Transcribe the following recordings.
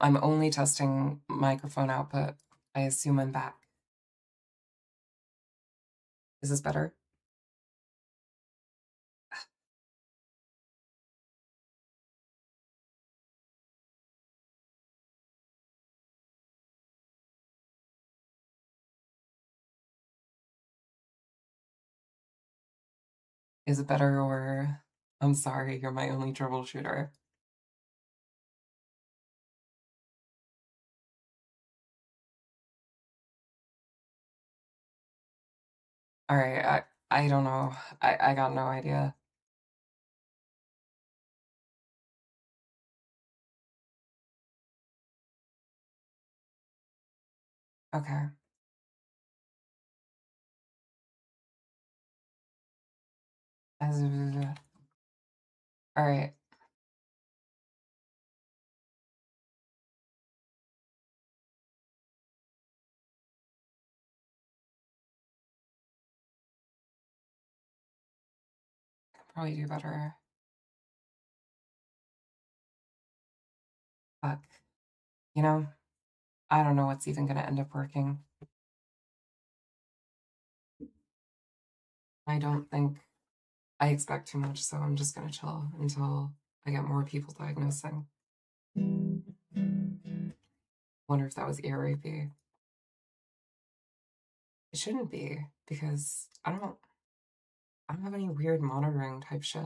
I'm only testing microphone output. I assume I'm back. Is this better? Is it better, or I'm sorry, you're my only troubleshooter? All right, I don't know. I got no idea. Okay. All right. Probably do better. Fuck. You know, I don't know what's even gonna end up working. I don't think I expect too much, so I'm just gonna chill until I get more people diagnosing. Wonder if that was ear rapey. It shouldn't be, because I don't have any weird monitoring type shit.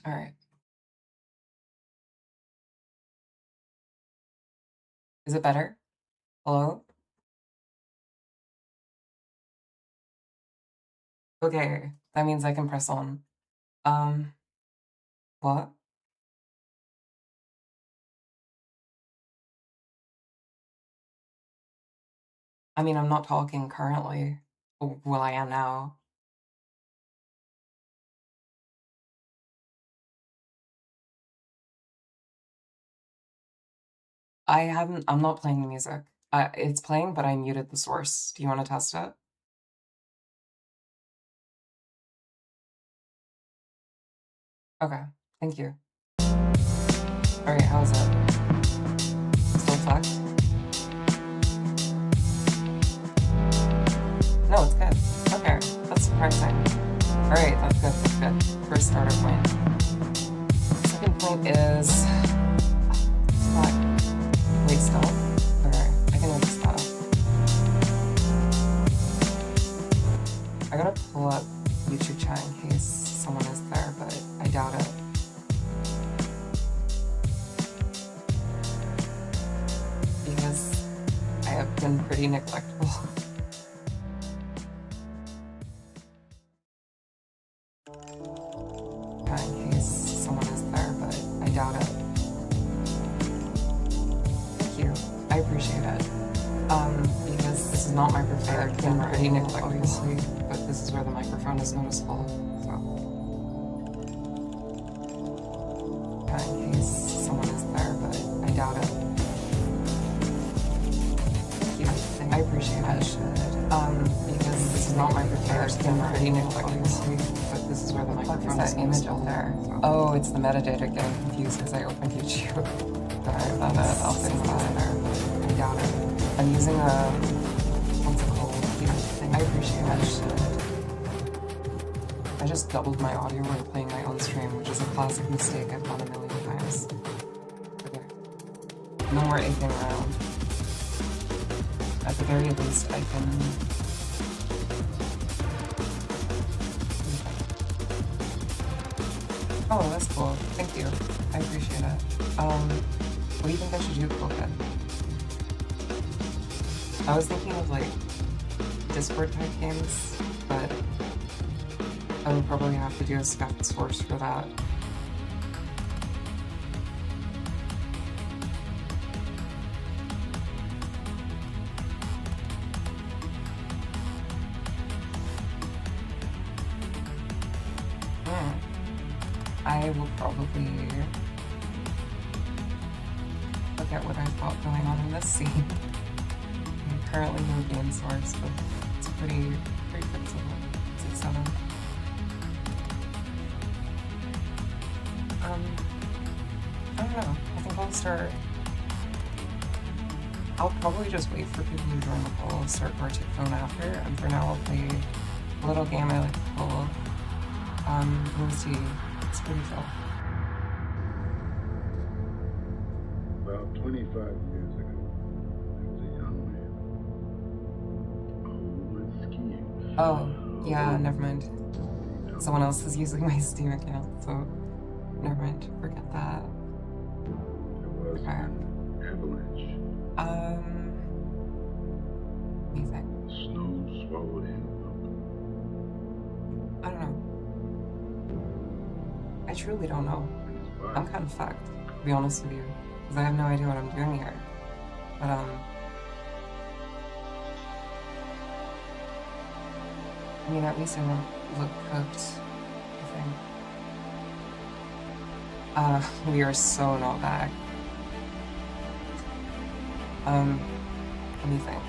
All right. Is it better? Hello? Okay, that means I can press on. Um, what? I mean, I'm not talking currently. Well, I am now. I'm not playing the music. It's playing, but I muted the source. Do you want to test it? Okay, thank you. All right, how is it? Still fucked? No, it's good. Okay, that's surprising. All right, that's good. First starter point. Second point is... Fuck. Wait, still? Okay, I can notice that. I gotta pull up YouTube chat in case someone is there, but I doubt it. Because I have been pretty neglectful. In case someone is there, but I doubt it. Thank you. I appreciate it. Because this is not my preferred camera, pretty neglectful, obviously, but this is where the microphone is noticeable, so. In case someone is there, but I doubt it. Thank you. I appreciate it. Because this is not my preferred camera, pretty neglectful, obviously, but this is where the microphone is noticeable. Image up there? So. Oh, it's the metadata getting confused because I opened YouTube. Sorry about it. I'll fix that there. I doubt it. I'm using a, what's it called? I appreciate that. I just doubled my audio when playing my own stream, which is a classic mistake I've done a million times. Okay. No more aping around. At the very least, I can... Oh, that's cool. Thank you. I appreciate it. What do you think I should do, Coolhead? I was thinking of, like, Discord-type games, but I would probably have to do a spec source for that. I will probably look at what I've got going on in this scene. Currently no game source, but it's pretty fixable. 6-7. I don't know. I think I'll probably just wait for people to join the call, start Arctic Phone after, and for now I'll play a little game I like to call Lucy. It's pretty chill. About 25 years ago, there was a young man. Went skiing. Oh, yeah, never mind. Someone else is using my Steam account, so never mind. Forget that. There was an avalanche. What do you think? The snow swallowed him I don't know. I truly don't know. up. And his body I'm kind of fucked, to be honest with you, because I have no idea what I'm doing here. But, I mean, at least I don't look cooked, I think. We are so not back. Let me think.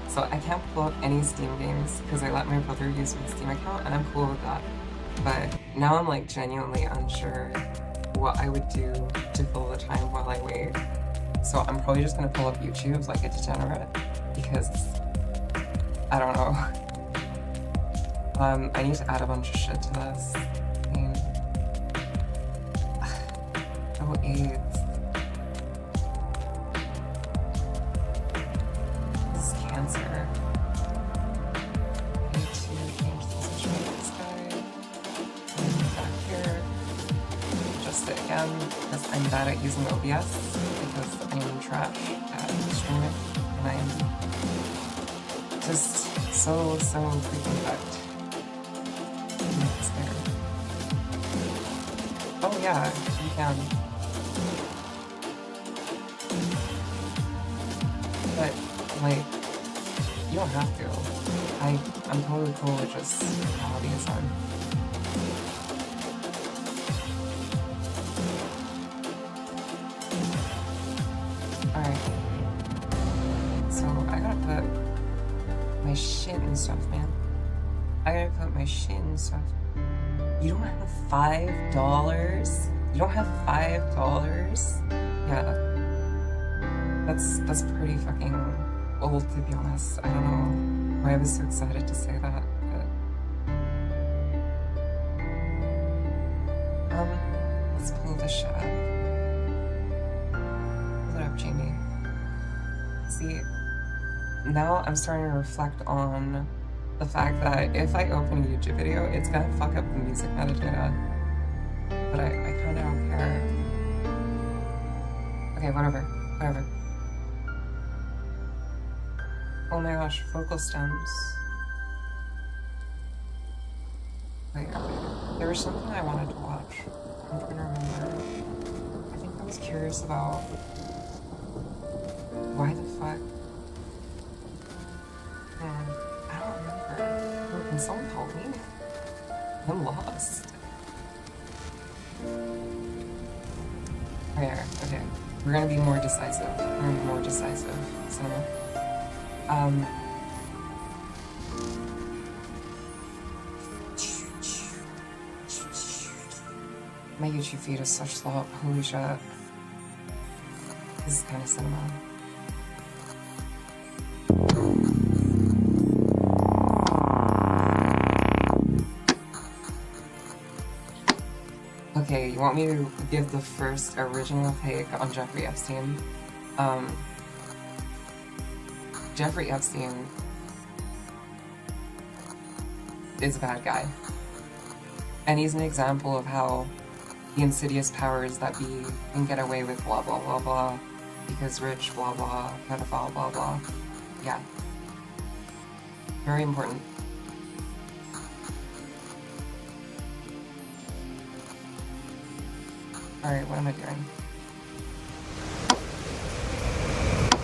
So I can't pull up any Steam games because I let my brother use my Steam account, and I'm cool with that. But now I'm like genuinely unsure what I would do to fill the time while I wait. So I'm probably just gonna pull up YouTube like a degenerate because I don't know. I need to add a bunch of shit to this. I mean, oh, AIDS. This is cancer. I need to change the position of this guy. And back here. Adjust it again because I'm bad at using OBS because I'm trash at streaming and I am just so freaking fucked. Oh yeah, you can. But, like, you don't have to. I'm totally cool with just how it is on. Alright. So, I gotta put my shit and stuff, man. I gotta put my shit and stuff. You don't have $5? You don't have $5? Yeah. That's pretty fucking old, to be honest. I don't know why I was so excited to say that, but... let's pull this shit up. Pull it up, Jamie. See, now I'm starting to reflect on the fact that if I open a YouTube video, it's gonna fuck up the music metadata. But I kinda don't care. Okay, whatever. Oh my gosh, vocal stems. Wait, there was something I wanted to watch. I'm trying to remember. I think I was curious about why the fuck. Man, I don't remember. Can someone help me? I'm lost. Okay. We're gonna be more decisive. Cinema. My YouTube feed is such slop. Holy shit. This is kind of cinema. Okay, you want me to give the first original take on Jeffrey Epstein? Jeffrey Epstein is a bad guy. And he's an example of how the insidious powers that be can get away with blah blah blah blah because rich blah blah, pedophile blah blah. Yeah. Very important. Alright, what am I doing?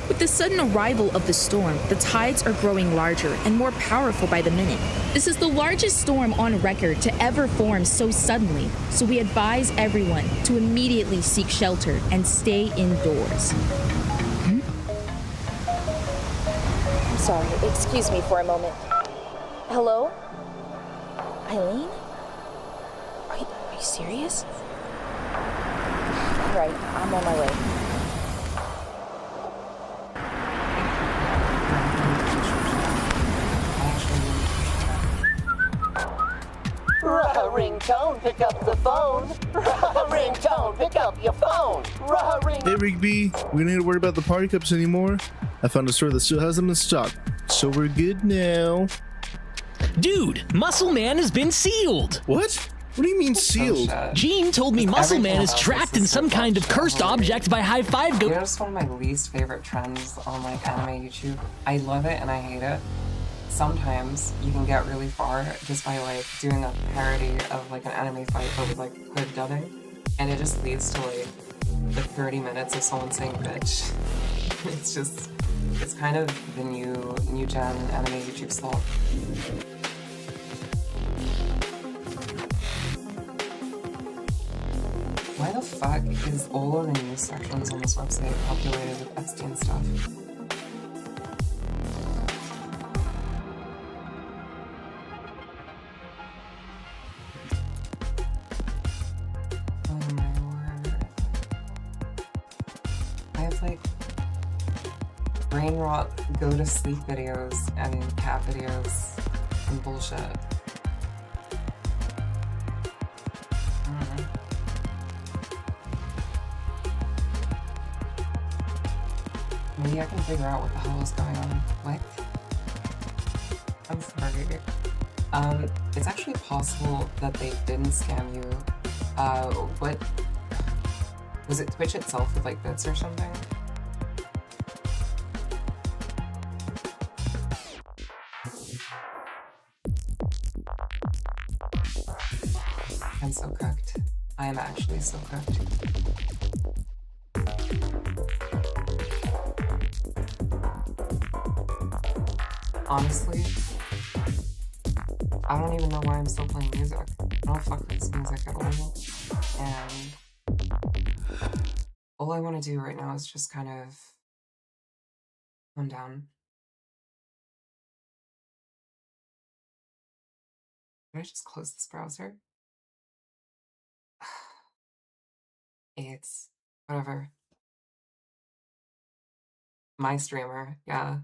With the the sudden arrival of the storm, the tides are growing larger and more powerful by the minute. This is the largest storm on record to ever form so suddenly, so we advise everyone to immediately seek shelter and stay indoors. I'm sorry, excuse me for a moment. Hello? Eileen? Are you serious? All right, I'm on my way. Ringtone, pick up the phone. Ringtone, pick up your phone. Ring. Hey Rigby, we don't need to worry about the party cups anymore. I found a store that still has them in stock, so we're good now. Dude, Muscle Man has been sealed! What? What do you mean sealed? Oh, shit. Gene told me Muscle Man is Everything trapped about in this some is so kind of cursed bullshit. object by High Five You know, it's one of my least favorite trends on like anime YouTube. I love it and I hate it. Sometimes you can get really far just by like doing a parody of like an anime fight but with like hood dubbing, and it just leads to like 30 minutes of someone saying bitch. It's kind of the new gen anime YouTube style. Why the fuck is all of the news sections on this website populated with Epstein stuff? Oh my word. I have like brain rot, go to sleep videos and cat videos and bullshit. Maybe I can figure out what the hell is going on. What? I'm sorry. It's actually possible that they didn't scam you. What? Was it Twitch itself with like bits or something? I'm so cooked. I am actually so cooked. Honestly, I don't even know why I'm still playing music. I don't fuck with this music at all. And all I want to do right now is just kind of calm down. Can I just close this browser? It's whatever. My streamer, yeah.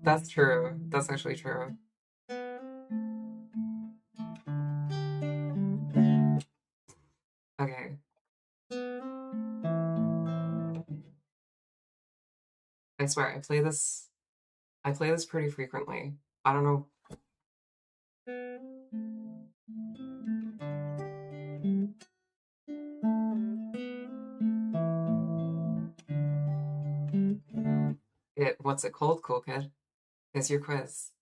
That's true. That's actually true. Okay. I swear, I play this pretty frequently. I don't know. What's it called, cool kid? It's your quiz.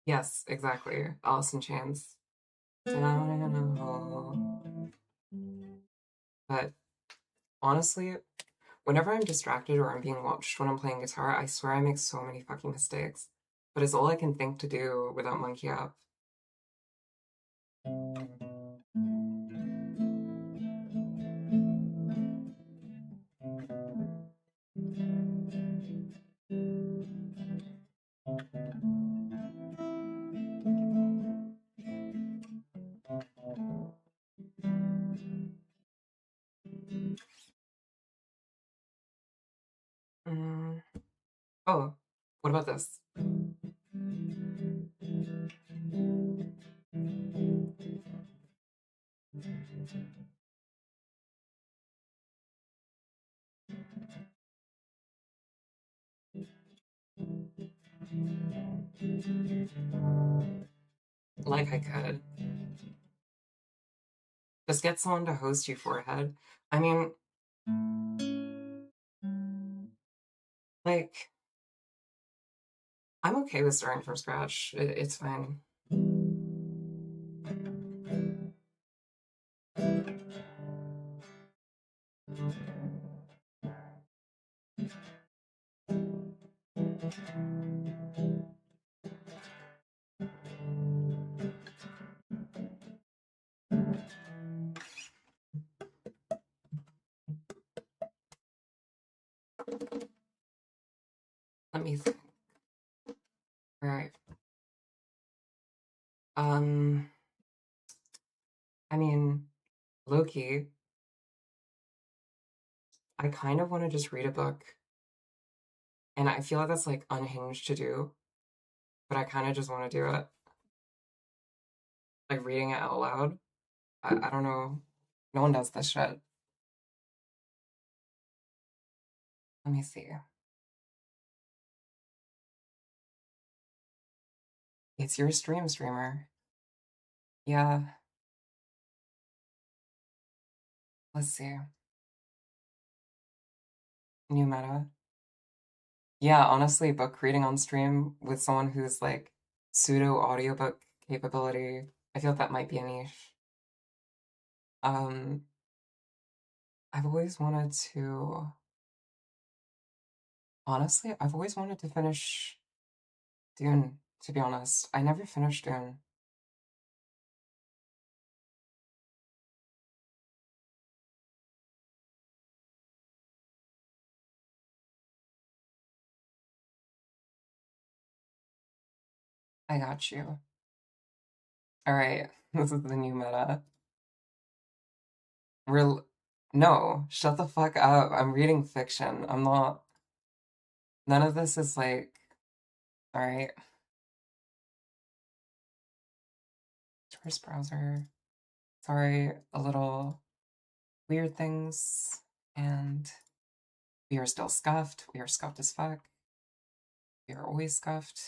Yes, exactly. Alice in Chains. Down in a hole. But honestly, whenever I'm distracted or I'm being watched when I'm playing guitar, I swear I make so many fucking mistakes. But it's all I can think to do without monkey up. Mm. Oh, what about this? Like I could. Just get someone to host you, forehead. I mean, like, I'm okay with starting from scratch. It's fine. Let me think. All right. I mean, low-key, I kind of want to just read a book, and I feel like that's like unhinged to do, but I kind of just want to do it. Like reading it out loud. I don't know. No one does this shit. Let me see. It's your streamer. Yeah, let's see. New meta. Yeah, honestly, book reading on stream with someone who's like pseudo audiobook capability, I feel like that might be a niche. Um, I've always wanted to, honestly, I've always wanted to finish Dune, to be honest. I never finished Dune. I got you. All right, this is the new meta. Real, no, shut the fuck up. I'm reading fiction. I'm not, none of this is like, all right. Source browser. Sorry, a little weird things. And we are still scuffed. We are scuffed as fuck. We are always scuffed.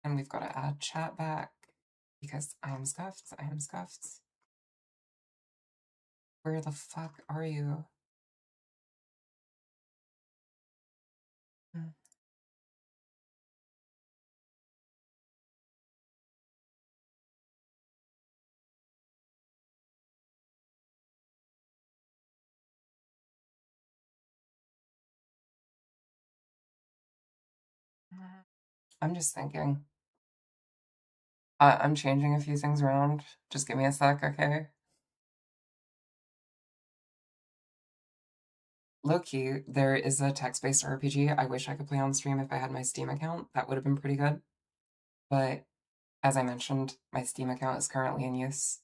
And we've got to add chat back because I am scuffed. I am scuffed. Where the fuck are you? Hmm. I'm just thinking. I'm changing a few things around. Just give me a sec, okay? Low key, there is a text-based RPG I wish I could play on stream if I had my Steam account. That would have been pretty good. But as I mentioned, my Steam account is currently in use.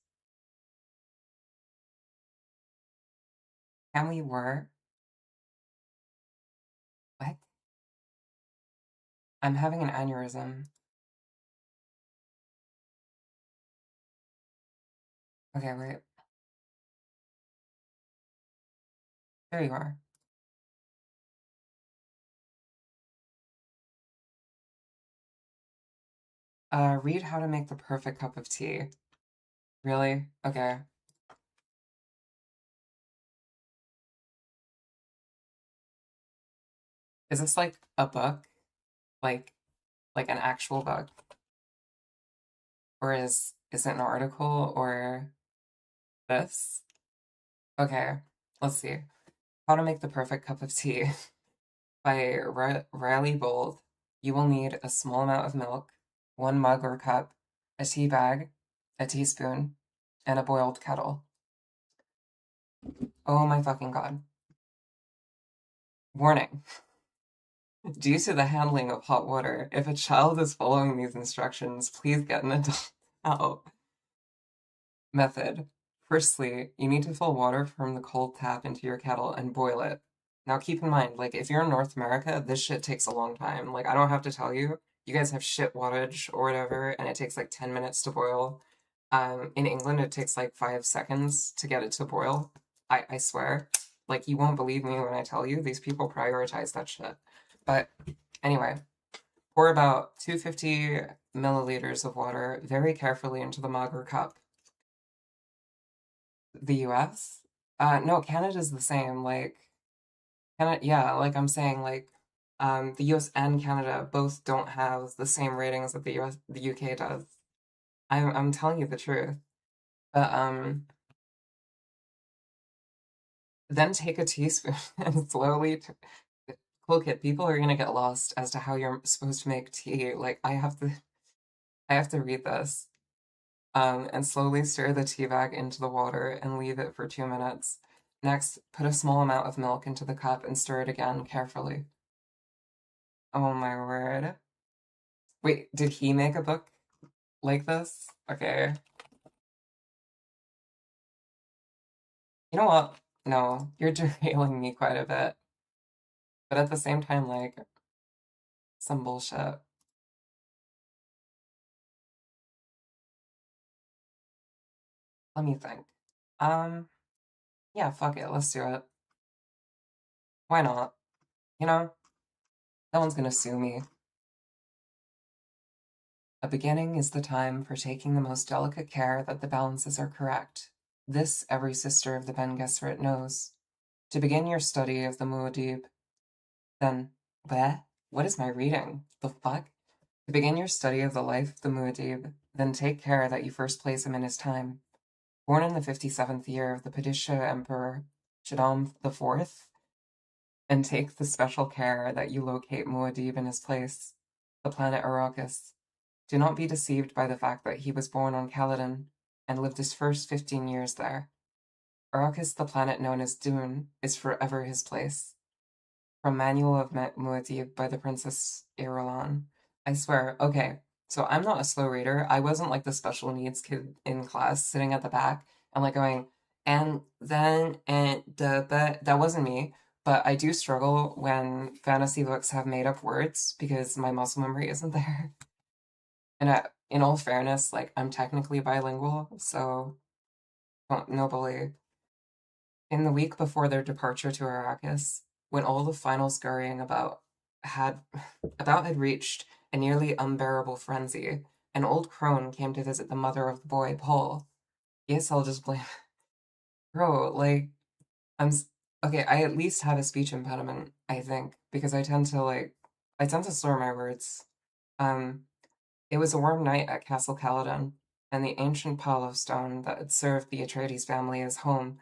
And we were. What? I'm having an aneurysm. Okay, wait. There you are. Read how to make the perfect cup of tea. Really? Okay. Is this like a book? Like like an actual book? Or is it an article or this? Okay, let's see. How to make the perfect cup of tea by Riley Bold. You will need a small amount of milk, 1 mug or cup, a tea bag, a teaspoon, and a boiled kettle. Oh my fucking god. Warning. Due to the handling of hot water, if a child is following these instructions, please get an adult out. Method. Firstly, you need to fill water from the cold tap into your kettle and boil it. Now keep in mind, like if you're in North America, this shit takes a long time. Like I don't have to tell you, you guys have shit wattage or whatever, and it takes like 10 minutes to boil. In England, it takes like 5 seconds to get it to boil. I swear. Like you won't believe me when I tell you, these people prioritize that shit. But anyway, pour about 250 milliliters of water very carefully into the mug or cup. The US? No, Canada's the same. Like, Canada, yeah, like I'm saying, like, The US and Canada both don't have the same ratings that the UK does. I'm telling you the truth. But then take a teaspoon and slowly cool kid, people are gonna get lost as to how you're supposed to make tea. Like I have to read this. And slowly stir the tea bag into the water and leave it for 2 minutes. Next, put a small amount of milk into the cup and stir it again carefully. Oh my word. Wait, did he make a book like this? Okay. You know what? No, you're derailing me quite a bit. But at the same time, like, some bullshit. Let me think. Um, yeah, fuck it, let's do it. Why not? You know, no one's gonna sue me. A beginning is the time for taking the most delicate care that the balances are correct. This every sister of the Ben Gesserit knows. To begin your study of the Muad'Dib, then, bleh? What is my reading? The fuck? To begin your study of the life of the Muad'Dib, then take care that you first place him in his time. Born in the 57th year of the Padishah Emperor Shaddam IV, and take the special care that you locate Muad'Dib in his place, the planet Arrakis. Do not be deceived by the fact that he was born on Caladan and lived his first 15 years there. Arrakis, the planet known as Dune, is forever his place. From Manual of Muad'Dib by the Princess Irulan. I swear, okay, so I'm not a slow reader. I wasn't like the special needs kid in class sitting at the back and like going, and then, and the, but that wasn't me. But I do struggle when fantasy books have made up words because my muscle memory isn't there. And in all fairness, like I'm technically bilingual, so no bully. In the week before their departure to Arrakis, when all the final scurrying had reached a nearly unbearable frenzy, an old crone came to visit the mother of the boy, Paul. Yes, I'll just blame bro. Like okay. I at least have a speech impediment, I think, because I tend to slur my words. It was a warm night at Castle Caledon, and the ancient pile of stone that had served the Atreides family as home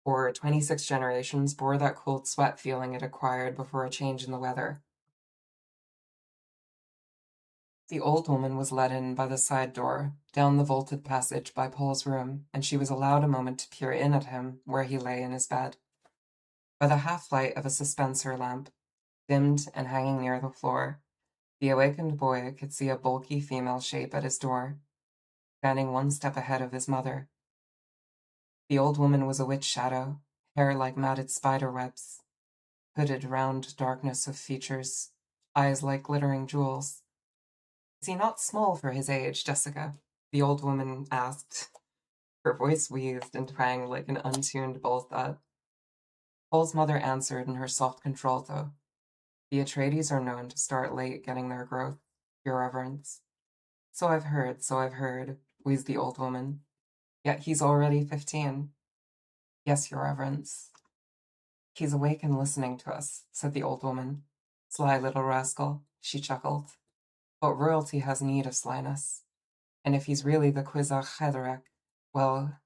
for 26 generations bore that cold sweat feeling it acquired before a change in the weather. The old woman was led in by the side door, down the vaulted passage by Paul's room, and she was allowed a moment to peer in at him where he lay in his bed. By the half-light of a suspenser lamp, dimmed and hanging near the floor, the awakened boy could see a bulky female shape at his door, standing one step ahead of his mother. The old woman was a witch shadow, hair like matted spider webs, hooded round darkness of features, eyes like glittering jewels. Is he not small for his age, Jessica? The old woman asked, her voice wheezed and twanged like an untuned bullthud. Paul's mother answered in her soft contralto. The Atreides are known to start late getting their growth, Your Reverence. So I've heard, wheezed the old woman. Yet he's already 15. Yes, Your Reverence. He's awake and listening to us, said the old woman. Sly little rascal, she chuckled. But royalty has need of slyness. And if he's really the Kwisatz Haderach, well,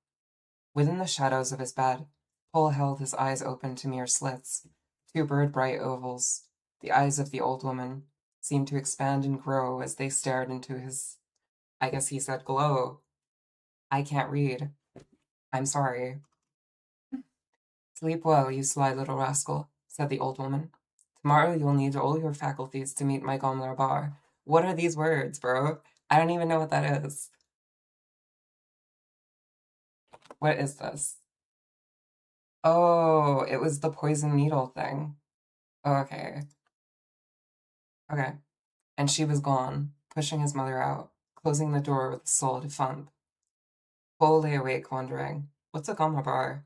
within the shadows of his bed, Paul held his eyes open to mere slits, two bird-bright ovals. The eyes of the old woman seemed to expand and grow as they stared into his, I guess he said glow. I can't read. I'm sorry. Sleep well, you sly little rascal, said the old woman. Tomorrow you'll need all your faculties to meet my Gomlar Bar. What are these words, bro? I don't even know what that is. What is this? Oh, it was the poison needle thing. Okay. Okay. And she was gone, pushing his mother out, closing the door with a solid thump. Paul lay awake, wondering, what's a Gomlar Bar?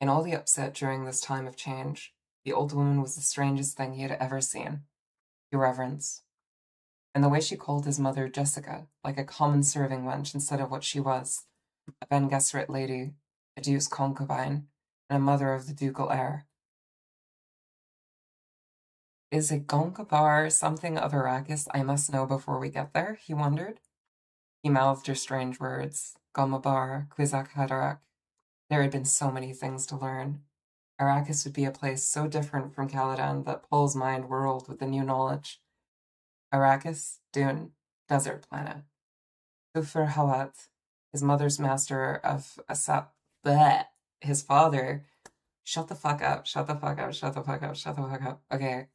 In all the upset during this time of change, the old woman was the strangest thing he had ever seen. Your Reverence. And the way she called his mother Jessica, like a common serving wench instead of what she was, a Ben Gesserit lady, a duke's concubine, and a mother of the ducal heir. Is a Gonkabar something of Arrakis I must know before we get there? He wondered. He mouthed her strange words. Gomabar, Quizak Haderach. There had been so many things to learn. Arrakis would be a place so different from Caladan that Paul's mind whirled with the new knowledge. Arrakis, Dune, desert planet. Ufir Hawat, his mother's master of Asap. Bleh. His father. Shut the fuck up, shut the fuck up, shut the fuck up, shut the fuck up. Okay.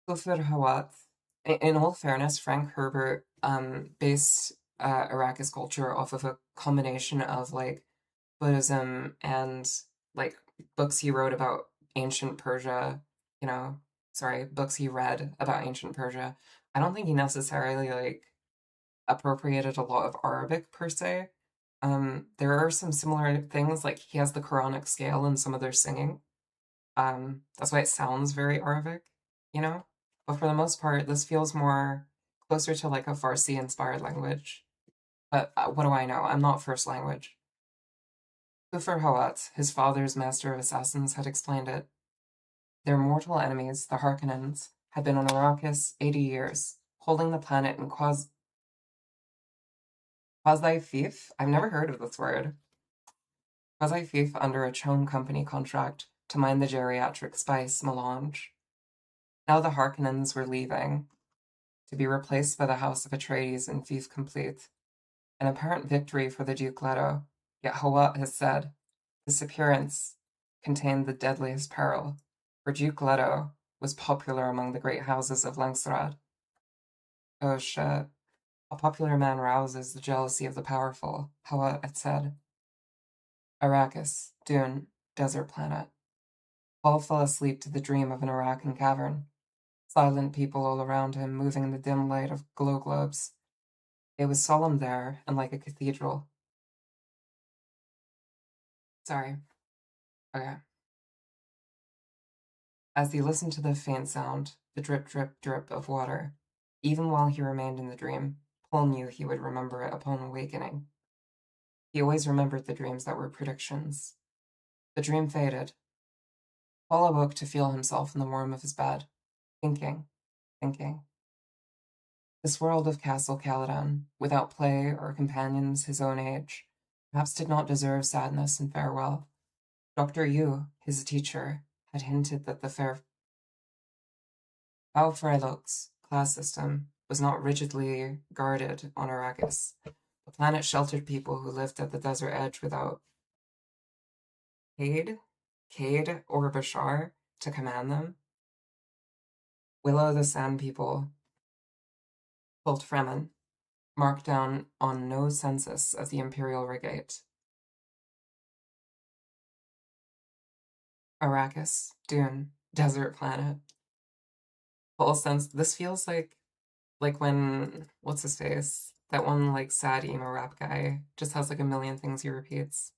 Ufir Hawat. In all fairness, Frank Herbert based Arrakis culture off of a combination of like Buddhism and like books he wrote about ancient Persia, books he read about ancient Persia. I don't think he necessarily like appropriated a lot of Arabic per se. There are some similar things, like he has the Quranic scale in some of their singing. That's why it sounds very Arabic, you know? But for the most part, this feels more closer to like a Farsi inspired language. But what do I know? I'm not first language. Kufr Hawat, his father's master of assassins, had explained it. Their mortal enemies, the Harkonnens, had been on Arrakis 80 years, holding the planet in quasi-fief? I've never heard of this word. Quasi-fief under a Chone Company contract to mine the geriatric spice melange. Now the Harkonnens were leaving, to be replaced by the House of Atreides in fief complete. An apparent victory for the Duke Leto, yet Hawat has said, this appearance contained the deadliest peril, for Duke Leto was popular among the great houses of Langsrad. Oh shit. A popular man rouses the jealousy of the powerful, Hawat had said. Arrakis, Dune, desert planet. Paul fell asleep to the dream of an Arakan cavern. Silent people all around him moving in the dim light of glow globes. It was solemn there and like a cathedral. Sorry. Okay. As he listened to the faint sound, the drip, drip, drip of water, even while he remained in the dream, Paul knew he would remember it upon awakening. He always remembered the dreams that were predictions. The dream faded. Paul awoke to feel himself in the warmth of his bed, thinking. This world of Castle Caladan, without play or companions his own age, perhaps did not deserve sadness and farewell. Dr. Yu, his teacher, had hinted that the Freiluch's class system was not rigidly guarded on Arrakis. The planet sheltered people who lived at the desert edge without Cade or Bashar to command them. Willow the Sand People, called Fremen, marked down on no census of the Imperial Regate. Arrakis, Dune, desert planet. Full sense. This feels like when what's his face? That one like sad emo rap guy just has like a million things he repeats.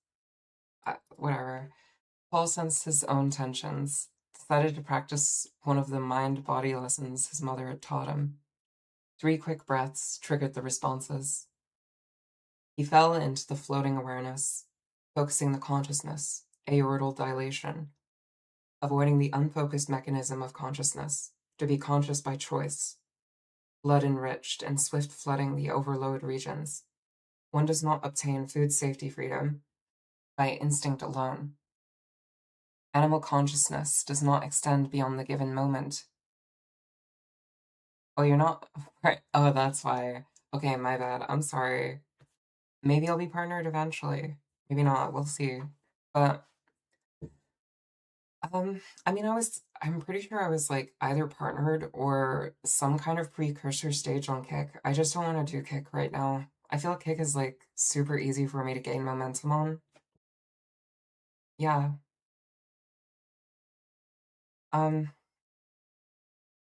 Whatever. Paul sensed his own tensions, decided to practice one of the mind-body lessons his mother had taught him. 3 quick breaths triggered the responses. He fell into the floating awareness, focusing the consciousness, aortal dilation, avoiding the unfocused mechanism of consciousness, to be conscious by choice, blood enriched and swift flooding the overload regions. One does not obtain food safety freedom by instinct alone. Animal consciousness does not extend beyond the given moment. Oh, you're not... Right. Oh, that's why. Okay, my bad. I'm sorry. Maybe I'll be partnered eventually. Maybe not. We'll see. But, I mean, I'm pretty sure I was, like, either partnered or some kind of precursor stage on Kick. I just don't want to do Kick right now. I feel like Kick is, like, super easy for me to gain momentum on. Yeah.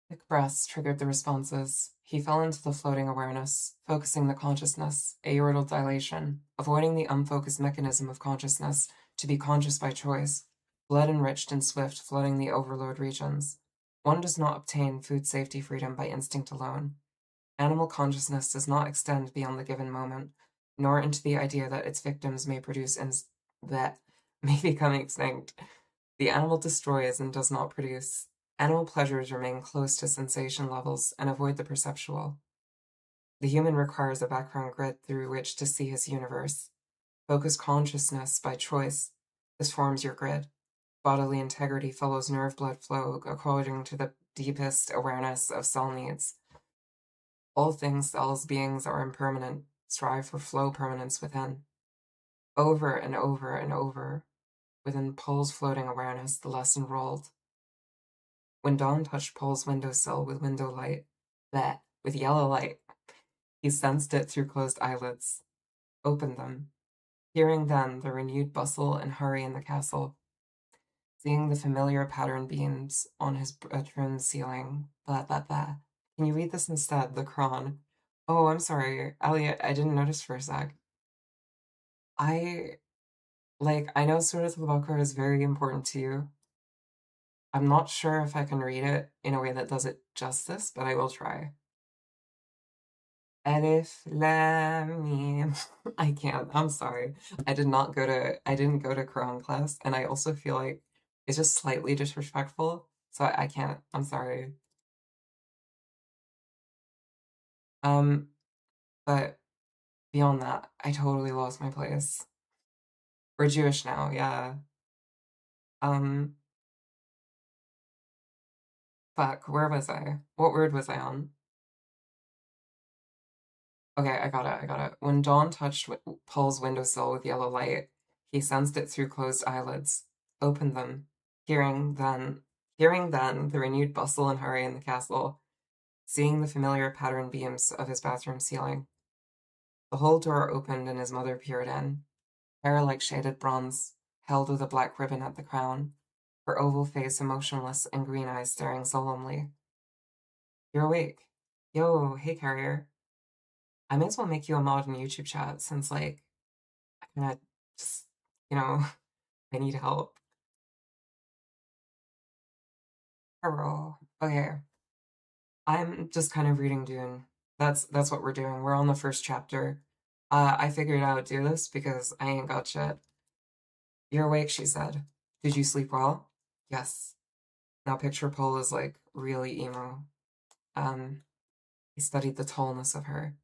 Quick breaths triggered the responses. He fell into the floating awareness, focusing the consciousness, aortal dilation, avoiding the unfocused mechanism of consciousness, to be conscious by choice, blood enriched and swift flooding the overload regions. One does not obtain food safety freedom by instinct alone. Animal consciousness does not extend beyond the given moment, nor into the idea that its victims may may become extinct. The animal destroys and does not produce. Animal pleasures remain close to sensation levels and avoid the perceptual. The human requires a background grid through which to see his universe. Focus consciousness by choice. This forms your grid. Bodily integrity follows nerve blood flow according to the deepest awareness of cell needs. All things, cells, beings are impermanent. Strive for flow permanence within. Over and over and over, within Paul's floating awareness, the lesson rolled. When dawn touched Paul's windowsill with window light, with yellow light, he sensed it through closed eyelids, opened them, hearing then the renewed bustle and hurry in the castle, seeing the familiar patterned beams on his bedroom ceiling, blah, blah, blah. Can you read this instead, the cron? Oh, I'm sorry, Elliot, I didn't notice for a sec. I know Surat al-Baqarah is very important to you. I'm not sure if I can read it in a way that does it justice, but I will try. Alif Lam Mim. I can't. I'm sorry. I didn't go to Quran class, and I also feel like it's just slightly disrespectful. So I can't. I'm sorry. But beyond that, I totally lost my place. We're Jewish now, yeah. Fuck, where was I? What word was I on? Okay, I got it. When dawn touched Paul's windowsill with yellow light, he sensed it through closed eyelids, opened them, hearing then the renewed bustle and hurry in the castle, seeing the familiar patterned beams of his bathroom ceiling. The whole door opened and his mother peered in, hair like shaded bronze, held with a black ribbon at the crown, her oval face emotionless and green eyes staring solemnly. You're awake. Yo, hey, carrier. I may as well make you a mod in YouTube chat since, like, I kinda just, I need help. Hello. Okay. I'm just kind of reading Dune. That's what we're doing. We're on the first chapter. I figured I would do this because I ain't got shit. You're awake, she said. Did you sleep well? Yes. Now picture Paul is like really emo. He studied the tallness of her,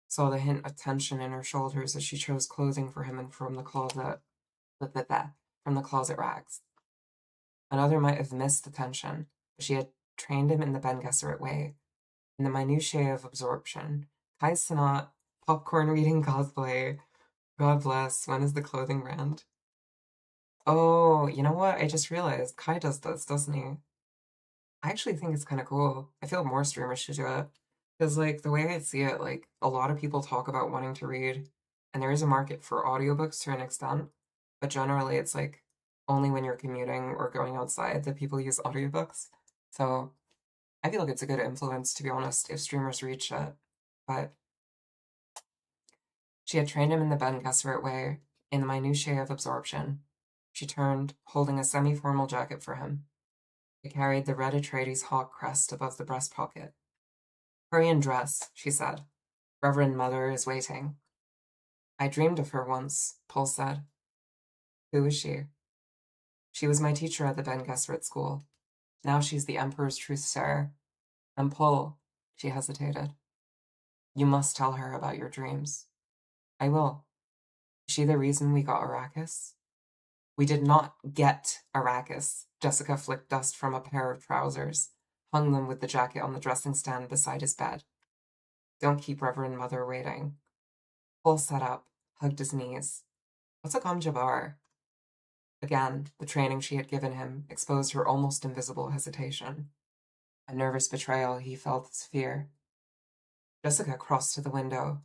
saw the hint of tension in her shoulders as she chose clothing for him and from the closet racks. Another might have missed the tension, but she had trained him in the Ben Gesserit way, in the minutiae of absorption. Kai Sanat, popcorn reading cosplay. God bless. When is the clothing brand? Oh, you know what? I just realized Kai does this, doesn't he? I actually think it's kind of cool. I feel more streamers should do it. Because, like, the way I see it, like, a lot of people talk about wanting to read, and there is a market for audiobooks to an extent, but generally it's, like, only when you're commuting or going outside that people use audiobooks. So I feel like it's a good influence, to be honest, if streamers reach it. But she had trained him in the Ben Gesserit way, in the minutiae of absorption. She turned, holding a semi-formal jacket for him. It carried the red Atreides hawk crest above the breast pocket. Hurry and dress, she said. Reverend Mother is waiting. I dreamed of her once, Paul said. Who is she? She was my teacher at the Ben Gesserit school. Now she's the Emperor's truth-sayer. And Paul, she hesitated. You must tell her about your dreams. I will. Is she the reason we got Arrakis? We did not get Arrakis. Jessica flicked dust from a pair of trousers, hung them with the jacket on the dressing stand beside his bed. Don't keep Reverend Mother waiting. Paul sat up, hugged his knees. What's a Gom Jabbar? Again, the training she had given him exposed her almost invisible hesitation. A nervous betrayal, he felt his fear. Jessica crossed to the window,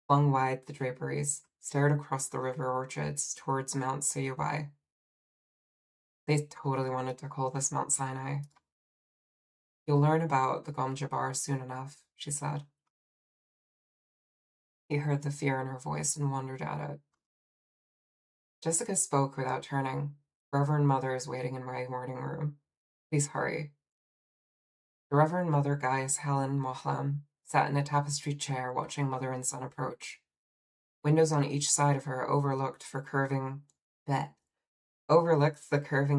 flung wide the draperies, stared across the river orchards towards Mount Sayubai. They totally wanted to call this Mount Sinai. You'll learn about the Gom Jabbar soon enough, she said. He heard the fear in her voice and wondered at it. Jessica spoke without turning. Reverend Mother is waiting in my morning room. Please hurry. The Reverend Mother Gaius Helen Mohlam sat in a tapestried chair watching mother and son approach. Windows on each side of her overlooked the curving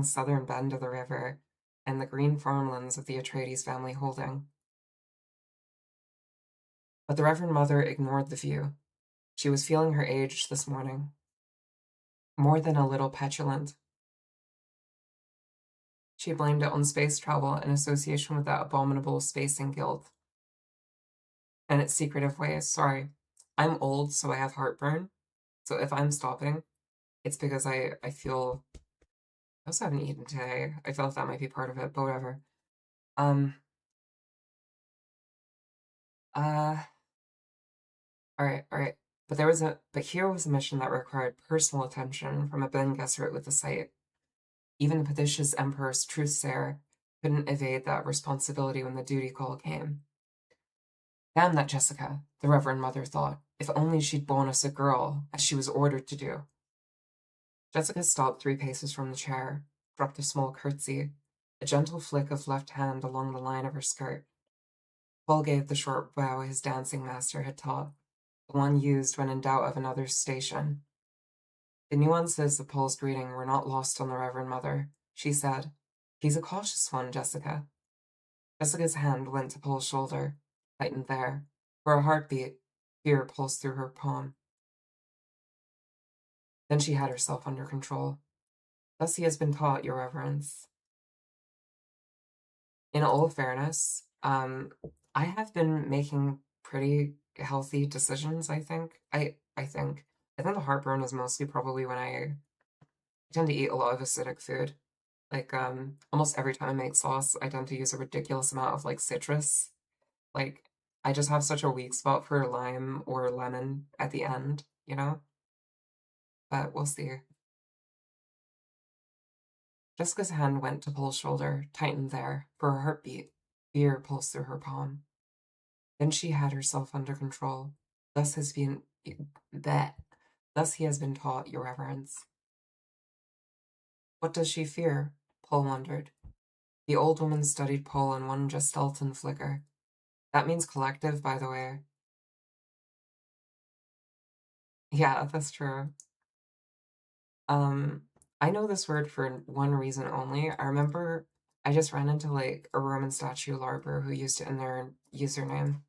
southern bend of the river and the green farmlands of the Atreides family holding. But the Reverend Mother ignored the view. She was feeling her age this morning, more than a little petulant. She blamed it on space travel in association with that abominable spacing guild and its secretive ways. Sorry, I'm old, so I have heartburn. So if I'm stopping, it's because I feel... I also haven't eaten today. I feel like that might be part of it, but whatever. Alright. But here was a mission that required personal attention from a Bene Gesserit with the sight. Even the Padishah's Emperor's truthsayer couldn't evade that responsibility when the duty call came. Damn that Jessica, the Reverend Mother thought. If only she'd borne us a girl, as she was ordered to do. Jessica stopped 3 paces from the chair, dropped a small curtsy, a gentle flick of left hand along the line of her skirt. Paul gave the short bow his dancing master had taught, the one used when in doubt of another's station. The nuances of Paul's greeting were not lost on the Reverend Mother. She said, "He's a cautious one, Jessica." Jessica's hand went to Paul's shoulder, tightened there. For a heartbeat, fear pulsed through her palm. Then she had herself under control. "Thus he has been taught, Your Reverence." In all fairness, I have been making pretty healthy decisions, I think. I think the heartburn is mostly probably when I tend to eat a lot of acidic food. Like, almost every time I make sauce, I tend to use a ridiculous amount of, like, citrus. Like, I just have such a weak spot for lime or lemon at the end, you know? But we'll see. Jessica's hand went to Paul's shoulder, tightened there. For a heartbeat, fear pulsed through her palm. Then she had herself under control. Thus he has been taught, Your Reverence. What does she fear? Paul wondered. The old woman studied Paul in one Gestalten flicker. That means collective, by the way. Yeah, that's true. I know this word for one reason only. I remember I just ran into, like, a Roman statue larper who used it in their username.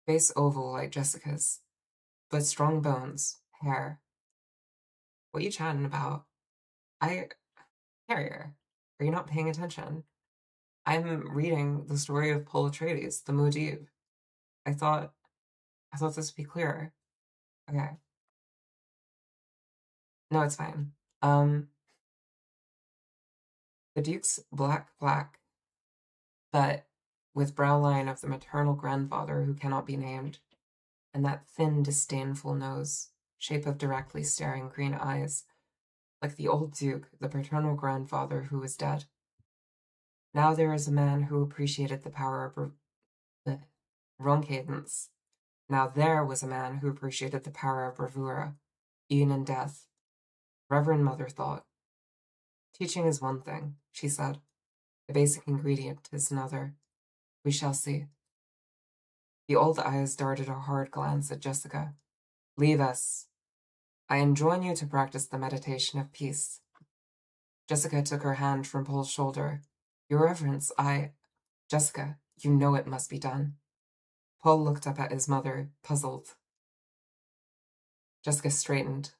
Face oval like Jessica's, but strong bones, hair. What you chatting about? Carrier, are you not paying attention? I'm reading the story of Paul Atreides, the Muad'Dib. I thought this would be clearer. Okay. No, it's fine. The Duke's black, but with brow line of the maternal grandfather who cannot be named, and that thin, disdainful nose, shape of directly staring green eyes, like the old Duke, the paternal grandfather who was dead. Now there is a man who appreciated the power of the wrong cadence. Now there was a man who appreciated the power of bravura, even in death. Reverend Mother thought. Teaching is one thing, she said. The basic ingredient is another. We shall see. The old eyes darted a hard glance at Jessica. Leave us. I enjoin you to practice the meditation of peace. Jessica took her hand from Paul's shoulder. Your Reverence, Jessica, you know it must be done. Paul looked up at his mother, puzzled. Jessica straightened.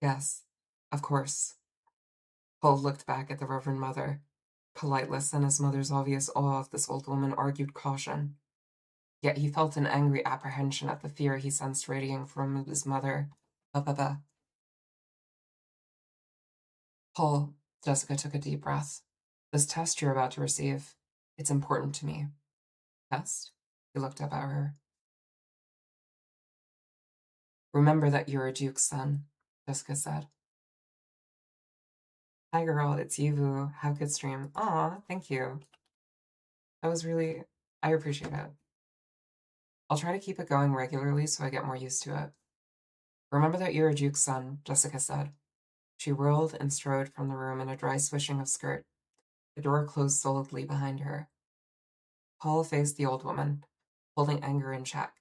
Yes, of course. Paul looked back at the Reverend Mother. Politeness and his mother's obvious awe of this old woman argued caution. Yet he felt an angry apprehension at the fear he sensed radiating from his mother. Paul, Jessica took a deep breath. This test you're about to receive, it's important to me. Test? He looked up at her. Remember that you're a Duke's son, Jessica said. Hi girl, it's Yivu. Have a good stream. Aw, thank you. That was really... I appreciate it. I'll try to keep it going regularly so I get more used to it. Remember that you're a Duke's son, Jessica said. She whirled and strode from the room in a dry swishing of skirt. The door closed solidly behind her. Paul faced the old woman, holding anger in check.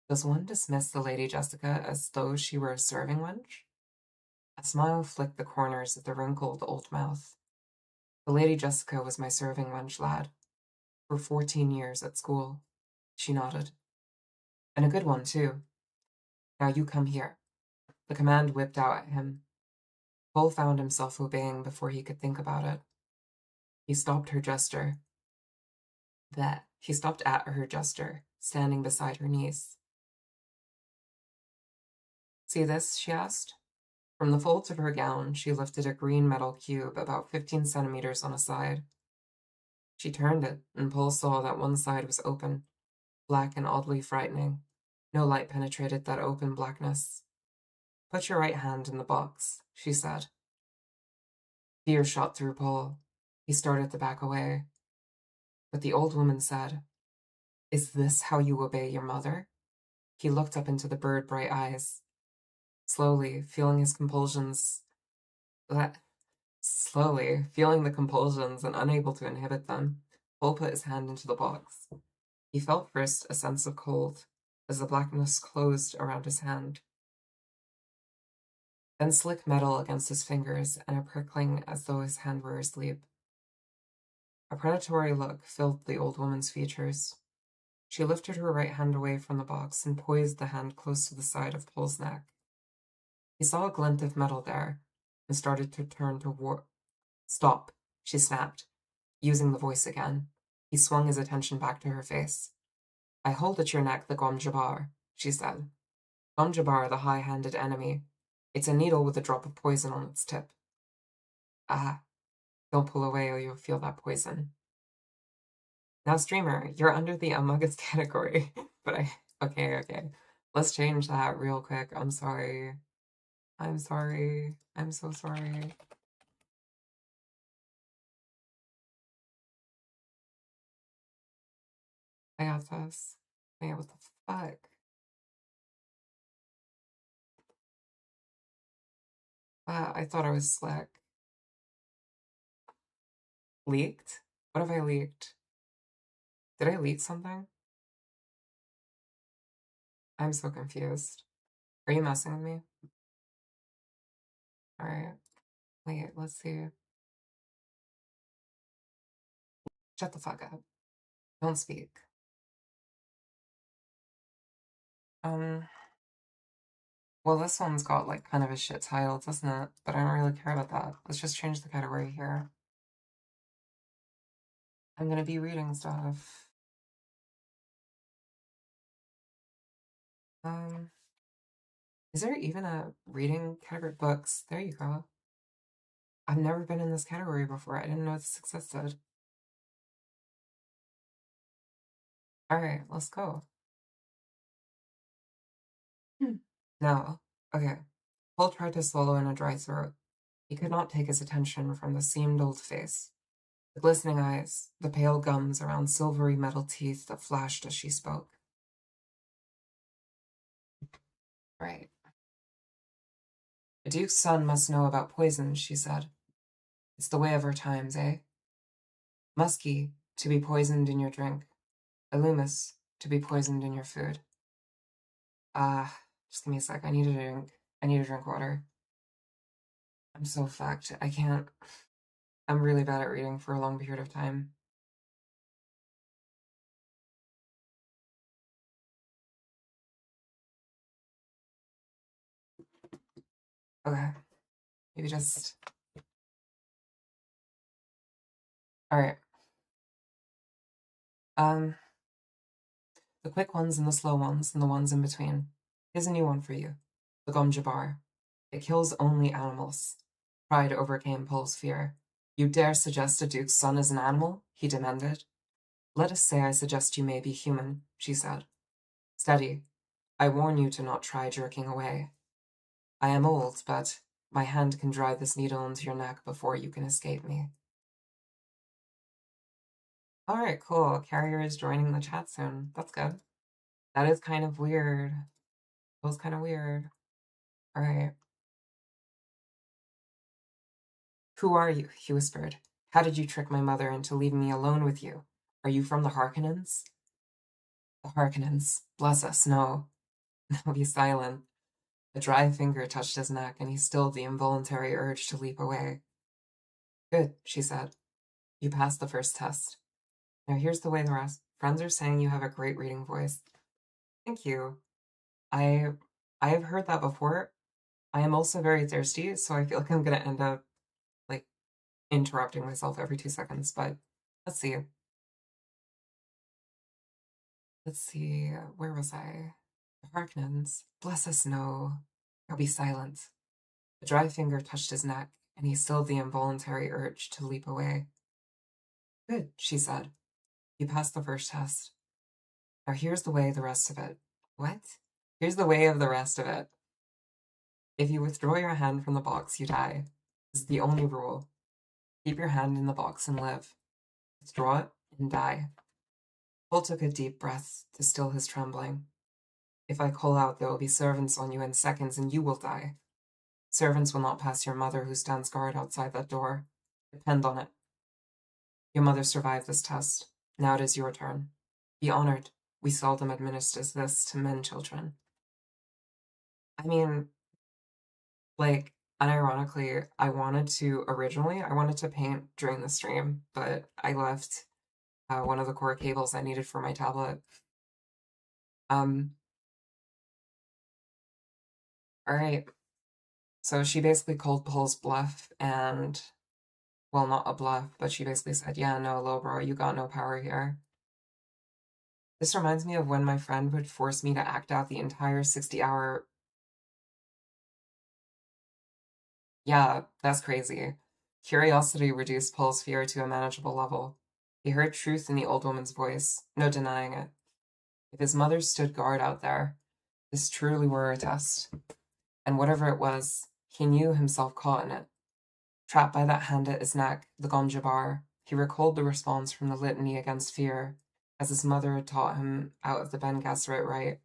Does one dismiss the Lady Jessica as though she were a serving wench? A smile flicked the corners of the wrinkled old mouth. The Lady Jessica was my serving wench, lad. For 14 years at school. She nodded. And a good one, too. Now you come here. The command whipped out at him. Cole found himself obeying before he could think about it. He stopped her jester. He stopped at her jester, standing beside her niece. See this? She asked. From the folds of her gown, she lifted a green metal cube about 15 centimeters on a side. She turned it, and Paul saw that one side was open, black and oddly frightening. No light penetrated that open blackness. Put your right hand in the box, she said. Fear shot through Paul. He started to back away. But the old woman said, Is this how you obey your mother? He looked up into the bird-bright eyes. Slowly, feeling the compulsions and unable to inhibit them, Paul put his hand into the box. He felt first a sense of cold as the blackness closed around his hand. Then slick metal against his fingers and a prickling as though his hand were asleep. A predatory look filled the old woman's features. She lifted her right hand away from the box and poised the hand close to the side of Paul's neck. He saw a glint of metal there and started to turn toward. Stop, she snapped, using the voice again. He swung his attention back to her face. I hold at your neck the Gom Jabbar, she said. Gom Jabbar, the high-handed enemy. It's a needle with a drop of poison on its tip. Ah, don't pull away or you'll feel that poison. Now, streamer, you're under the Among Us category. Okay. Let's change that real quick. I'm sorry. I'm so sorry. I got this. Man, what the fuck? I thought I was slick. Leaked? What have I leaked? Did I leak something? I'm so confused. Are you messing with me? Alright. Wait, let's see. Shut the fuck up. Don't speak. Well, this one's got like kind of a shit title, doesn't it? But I don't really care about that. Let's just change the category here. I'm gonna be reading stuff. Is there even a reading category? Books. There you go. I've never been in this category before. I didn't know this existed. Alright, let's go. Now, okay. Paul tried to swallow in a dry throat. He could not take his attention from the seamed old face, the glistening eyes, the pale gums around silvery metal teeth that flashed as she spoke. Right. A duke's son must know about poison, she said. It's the way of our times, eh? Musky, to be poisoned in your drink. Illumis, to be poisoned in your food. Just give me a sec. I need a drink. I need to drink water. I'm so fucked. I can't. I'm really bad at reading for a long period of time. Okay. Maybe just. Alright. The quick ones and the slow ones and the ones in between. Here's a new one for you. The Gom Jabbar. It kills only animals. Pride overcame Paul's fear. You dare suggest a duke's son is an animal? He demanded. Let us say I suggest you may be human, she said. Steady. I warn you to not try jerking away. I am old, but my hand can drive this needle into your neck before you can escape me. Alright, cool. Carrier is joining the chat soon. That's good. That is kind of weird. It was kind of weird. Alright. Who are you? He whispered. How did you trick my mother into leaving me alone with you? Are you from the Harkonnens? The Harkonnens. Bless us, no. Now be silent. A dry finger touched his neck, and he stilled the involuntary urge to leap away. Good, she said. You passed the first test. Now here's the way the rest. Friends are saying you have a great reading voice. Thank you. I have heard that before. I am also very thirsty, so I feel like I'm gonna end up like interrupting myself every 2 seconds, but let's see. Let's see, where was I? The Harkonnens. Bless us, no. Now be silent. A dry finger touched his neck, and he stilled the involuntary urge to leap away. Good, she said. You passed the first test. Now here's the way the rest of it. What? Here's the way of the rest of it. If you withdraw your hand from the box, you die. This is the only rule. Keep your hand in the box and live. Withdraw it and die. Cole took a deep breath to still his trembling. If I call out, there will be servants on you in seconds, and you will die. Servants will not pass your mother, who stands guard outside that door. Depend on it. Your mother survived this test. Now it is your turn. Be honored. We seldom administer this to men children. I mean, like, unironically, I wanted to paint during the stream, but I left one of the core cables I needed for my tablet. Alright. So she basically called Paul's bluff and, well, not a bluff, but she basically said, yeah, no, low bro, you got no power here. This reminds me of when my friend would force me to act out the entire 60-hour... Yeah, that's crazy. Curiosity reduced Paul's fear to a manageable level. He heard truth in the old woman's voice, no denying it. If his mother stood guard out there, this truly were a test. And whatever it was, he knew himself caught in it. Trapped by that hand at his neck, the Gom-Jabbar, he recalled the response from the litany against fear, as his mother had taught him out of the Ben Gesserit rite.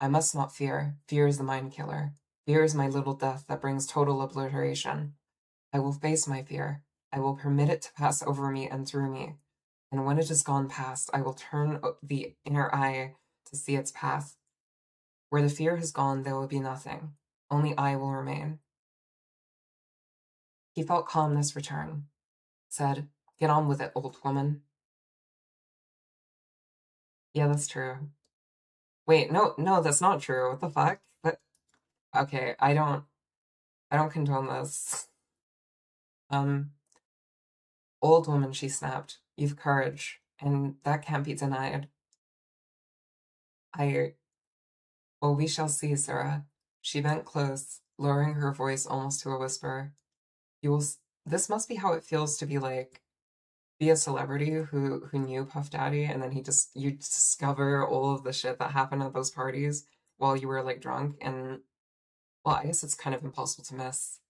I must not fear. Fear is the mind killer. Fear is my little death that brings total obliteration. I will face my fear. I will permit it to pass over me and through me. And when it has gone past, I will turn the inner eye to see its path. Where the fear has gone, there will be nothing. Only I will remain. He felt calmness return. Said, get on with it, old woman. Yeah, that's true. Wait, no, that's not true. What the fuck? But okay, I don't condone this. Old woman, she snapped. You've courage, and that can't be denied. Well, we shall see, Sarah. She bent close, lowering her voice almost to a whisper. This must be how it feels to be a celebrity who knew Puff Daddy, and then you discover all of the shit that happened at those parties while you were drunk, and well, I guess it's kind of impossible to miss.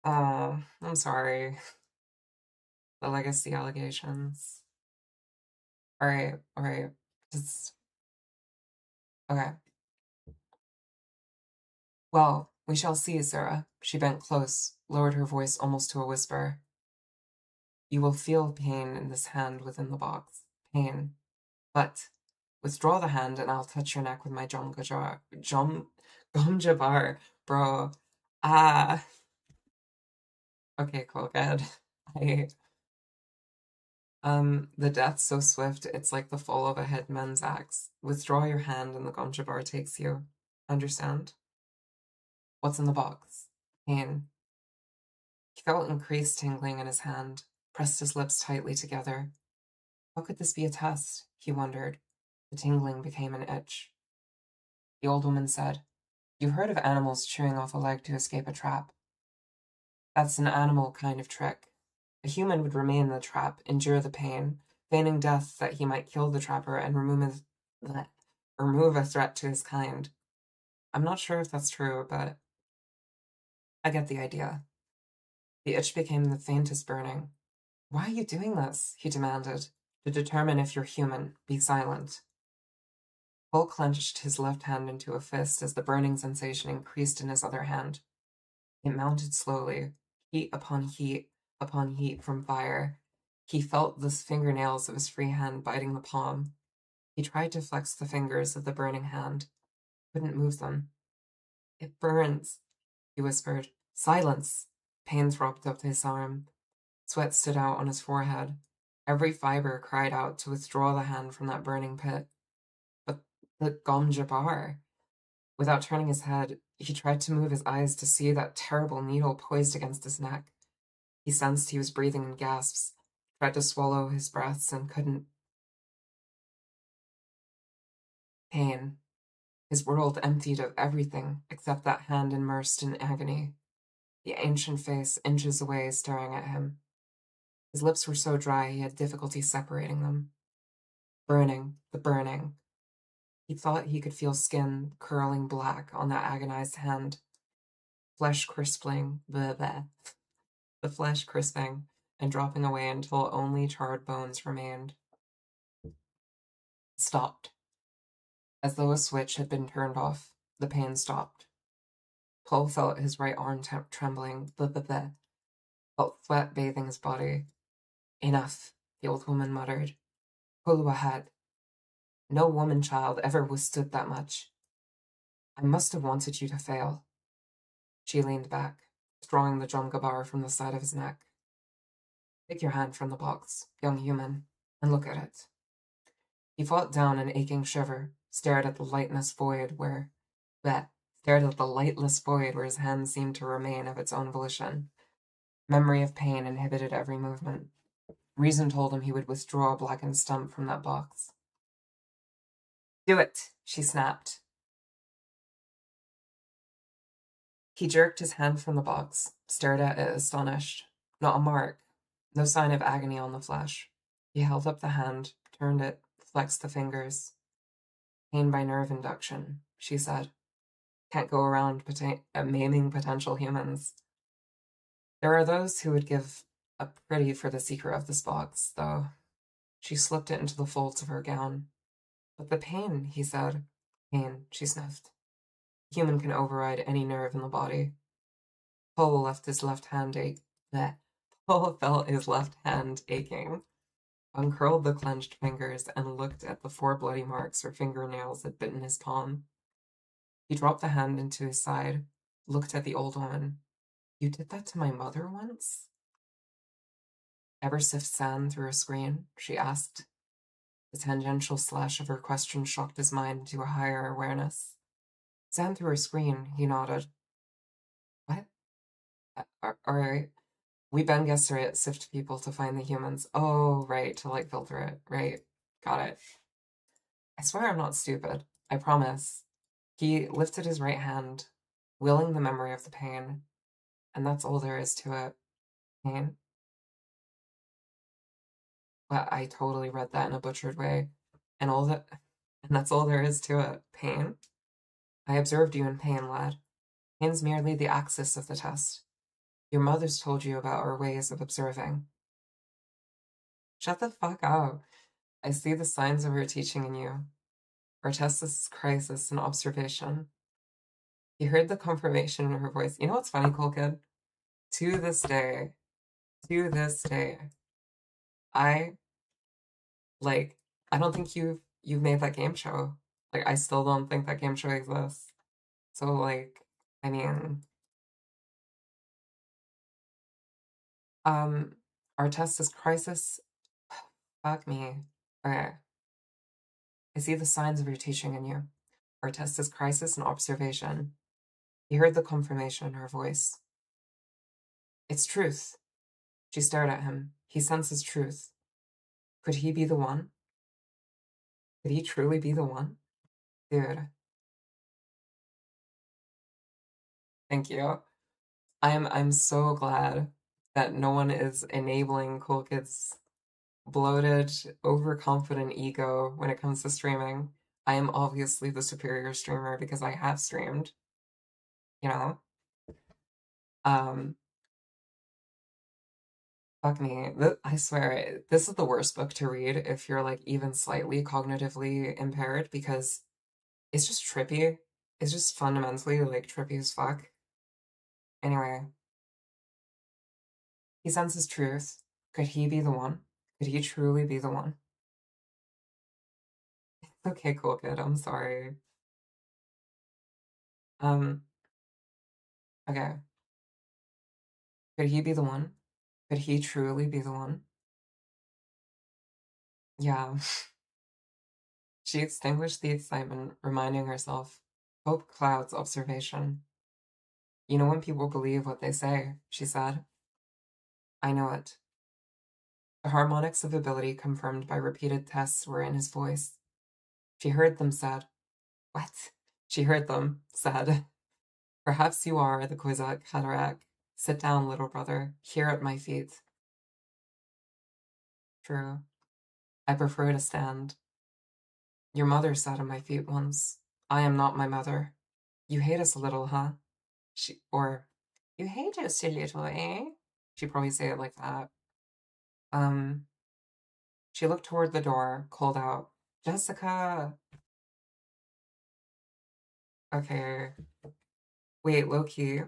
I'm sorry. The legacy allegations. Alright. Just okay. Well, we shall see, Sarah. She bent close, lowered her voice almost to a whisper. You will feel pain in this hand within the box. Pain. But withdraw the hand and I'll touch your neck with my Gom-Jabbar, bro. Ah. Okay, cool, good. The death so swift, it's like the fall of a headman's axe. Withdraw your hand and the Gom-Jabbar takes you. Understand? What's in the box? Pain. He felt increased tingling in his hand, pressed his lips tightly together. How could this be a test? He wondered. The tingling became an itch. The old woman said, You've heard of animals chewing off a leg to escape a trap. That's an animal kind of trick. A human would remain in the trap, endure the pain, feigning death that he might kill the trapper and remove a threat to his kind. I'm not sure if that's true, but I get the idea. The itch became the faintest burning. Why are you doing this? He demanded. To determine if you're human, be silent. Cole clenched his left hand into a fist as the burning sensation increased in his other hand. It mounted slowly, heat upon heat upon heat from fire. He felt the fingernails of his free hand biting the palm. He tried to flex the fingers of the burning hand. Couldn't move them. It burns, he whispered. Silence! Pain throbbed up his arm. Sweat stood out on his forehead. Every fiber cried out to withdraw the hand from that burning pit. But the Gom Jabbar. Without turning his head, he tried to move his eyes to see that terrible needle poised against his neck. He sensed he was breathing in gasps, tried to swallow his breaths and couldn't. Pain. His world emptied of everything except that hand immersed in agony. The ancient face inches away staring at him. His lips were so dry he had difficulty separating them. Burning, the burning. He thought he could feel skin curling black on that agonized hand. Flesh crisping, bleh, bleh. The flesh crisping and dropping away until only charred bones remained. Stopped. As though a switch had been turned off, the pain stopped. Paul felt his right arm trembling, bleh, bleh, bleh. Felt sweat bathing his body. Enough, the old woman muttered. Pull ahead. No woman child ever withstood that much. I must have wanted you to fail. She leaned back, drawing the drum gabar from the side of his neck. Take your hand from the box, young human, and look at it. He fought down an aching shiver, stared at the lightless void where his hand seemed to remain of its own volition. Memory of pain inhibited every movement. Reason told him he would withdraw a blackened stump from that box. Do it, she snapped. He jerked his hand from the box, stared at it astonished. Not a mark, no sign of agony on the flesh. He held up the hand, turned it, flexed the fingers. Pain by nerve induction, she said. Can't go around maiming potential humans. There are those who would give a pretty for the secret of this box, though. She slipped it into the folds of her gown. But the pain, he said. Pain, she sniffed. A human can override any nerve in the body. Paul left his left hand Paul felt his left hand aching, uncurled the clenched fingers, and looked at the 4 bloody marks her fingernails had bitten his palm. He dropped the hand into his side, looked at the old woman. You did that to my mother once? Ever sift sand through a screen? She asked. The tangential slash of her question shocked his mind to a higher awareness. Sand through a screen, he nodded. What? Alright. We Ben Gesserit sift people to find the humans. Oh, right, to like filter it. Right. Got it. I swear I'm not stupid. I promise. He lifted his right hand, willing the memory of the pain. And that's all there is to it. Pain. But I totally read that in a butchered way. And that's all there is to it. Pain. I observed you in pain, lad. Pain's merely the axis of the test. Your mother's told you about our ways of observing. Shut the fuck up. I see the signs of her teaching in you. Our test is crisis and observation. He heard the confirmation in her voice. You know what's funny, cool kid? To this day, I don't think you've made that game show. Like, I still don't think that game show exists. So, like, I mean, our test is crisis. Fuck me. Okay. I see the signs of your teaching in you. Our test is crisis and observation. He heard the confirmation in her voice. It's truth. She stared at him. He senses truth. Could he be the one? Could he truly be the one? Dude. Thank you. I'm so glad that no one is enabling cool kids' bloated, overconfident ego when it comes to streaming. I am obviously the superior streamer because I have streamed. You know? Fuck me. I swear, this is the worst book to read if you're like even slightly cognitively impaired because it's just trippy. It's just fundamentally like trippy as fuck. Anyway, he senses truth. Could he be the one? Could he truly be the one? Okay, cool kid. I'm sorry. Okay. Could he be the one? Could he truly be the one? Yeah. She extinguished the excitement, reminding herself, hope clouds observation. You know when people believe what they say, she said. I know it. The harmonics of ability confirmed by repeated tests were in his voice. She heard them said. What? She heard them said. Perhaps you are the Kwisatz Haderach. Sit down, little brother, here at my feet. True. I prefer to stand. Your mother sat at my feet once. I am not my mother. You hate us a little, huh? You hate us a little, eh? She'd probably say it like that. Um, she looked toward the door, called out, Jessica! Okay. Wait, low-key.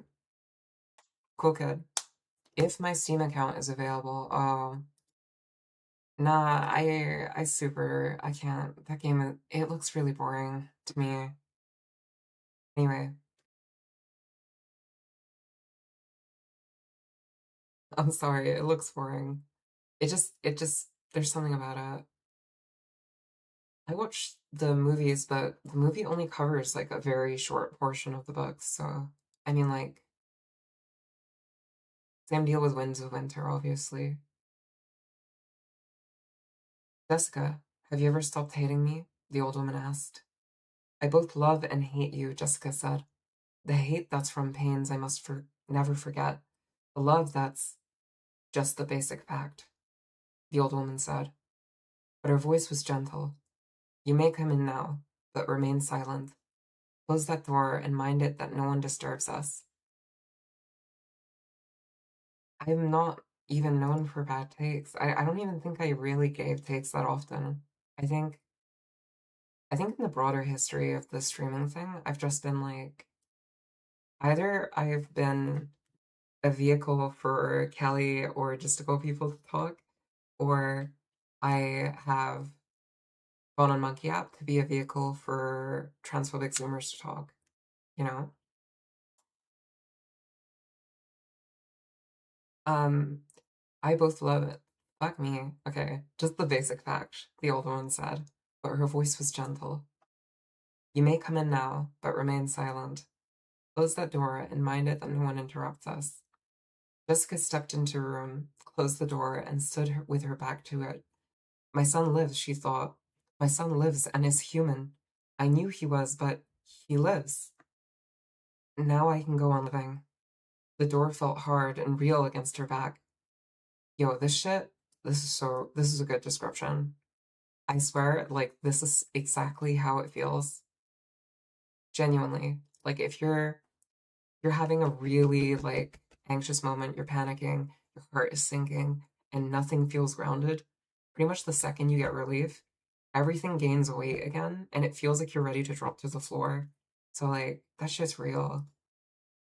Cool kid. If my Steam account is available, nah, I can't. That game, it looks really boring to me. Anyway, I'm sorry, it looks boring. There's something about it. I watched the movies, but the movie only covers like a very short portion of the books, so I mean, like, same deal with Winds of Winter, obviously. Jessica, have you ever stopped hating me? The old woman asked. I both love and hate you, Jessica said. The hate that's from pains I must never forget. The love that's just the basic fact, the old woman said. But her voice was gentle. You may come in now, but remain silent. Close that door and mind it that no one disturbs us. I'm not even known for bad takes. I don't even think I really gave takes that often. I think in the broader history of the streaming thing, I've just been like, either I've been a vehicle for Kelly or Justical people to talk, or I have gone on Monkey App to be a vehicle for transphobic Zoomers to talk, you know? I both love it. Fuck me. Okay, just the basic fact, the old woman said, but her voice was gentle. You may come in now, but remain silent. Close that door and mind it that no one interrupts us. Jessica stepped into her room, closed the door, and stood with her back to it. My son lives, she thought. My son lives and is human. I knew he was, but he lives. Now I can go on living. The door felt hard and real against her back. Yo, this is a good description. I swear, like, this is exactly how it feels. Genuinely. Like, if you're having a really, like, anxious moment, you're panicking, your heart is sinking, and nothing feels grounded, pretty much the second you get relief, everything gains weight again, and it feels like you're ready to drop to the floor. So, like, that shit's real.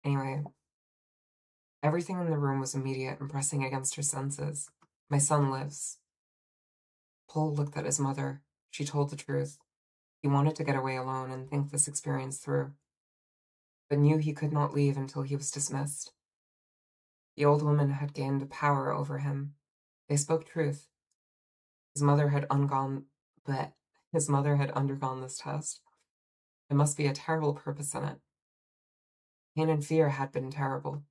Anyway, everything in the room was immediate and pressing against her senses. My son lives. Paul looked at his mother. She told the truth. He wanted to get away alone and think this experience through, but knew he could not leave until he was dismissed. The old woman had gained power over him. They spoke truth. His mother had undergone this test. There must be a terrible purpose in it. Pain and fear had been terrible.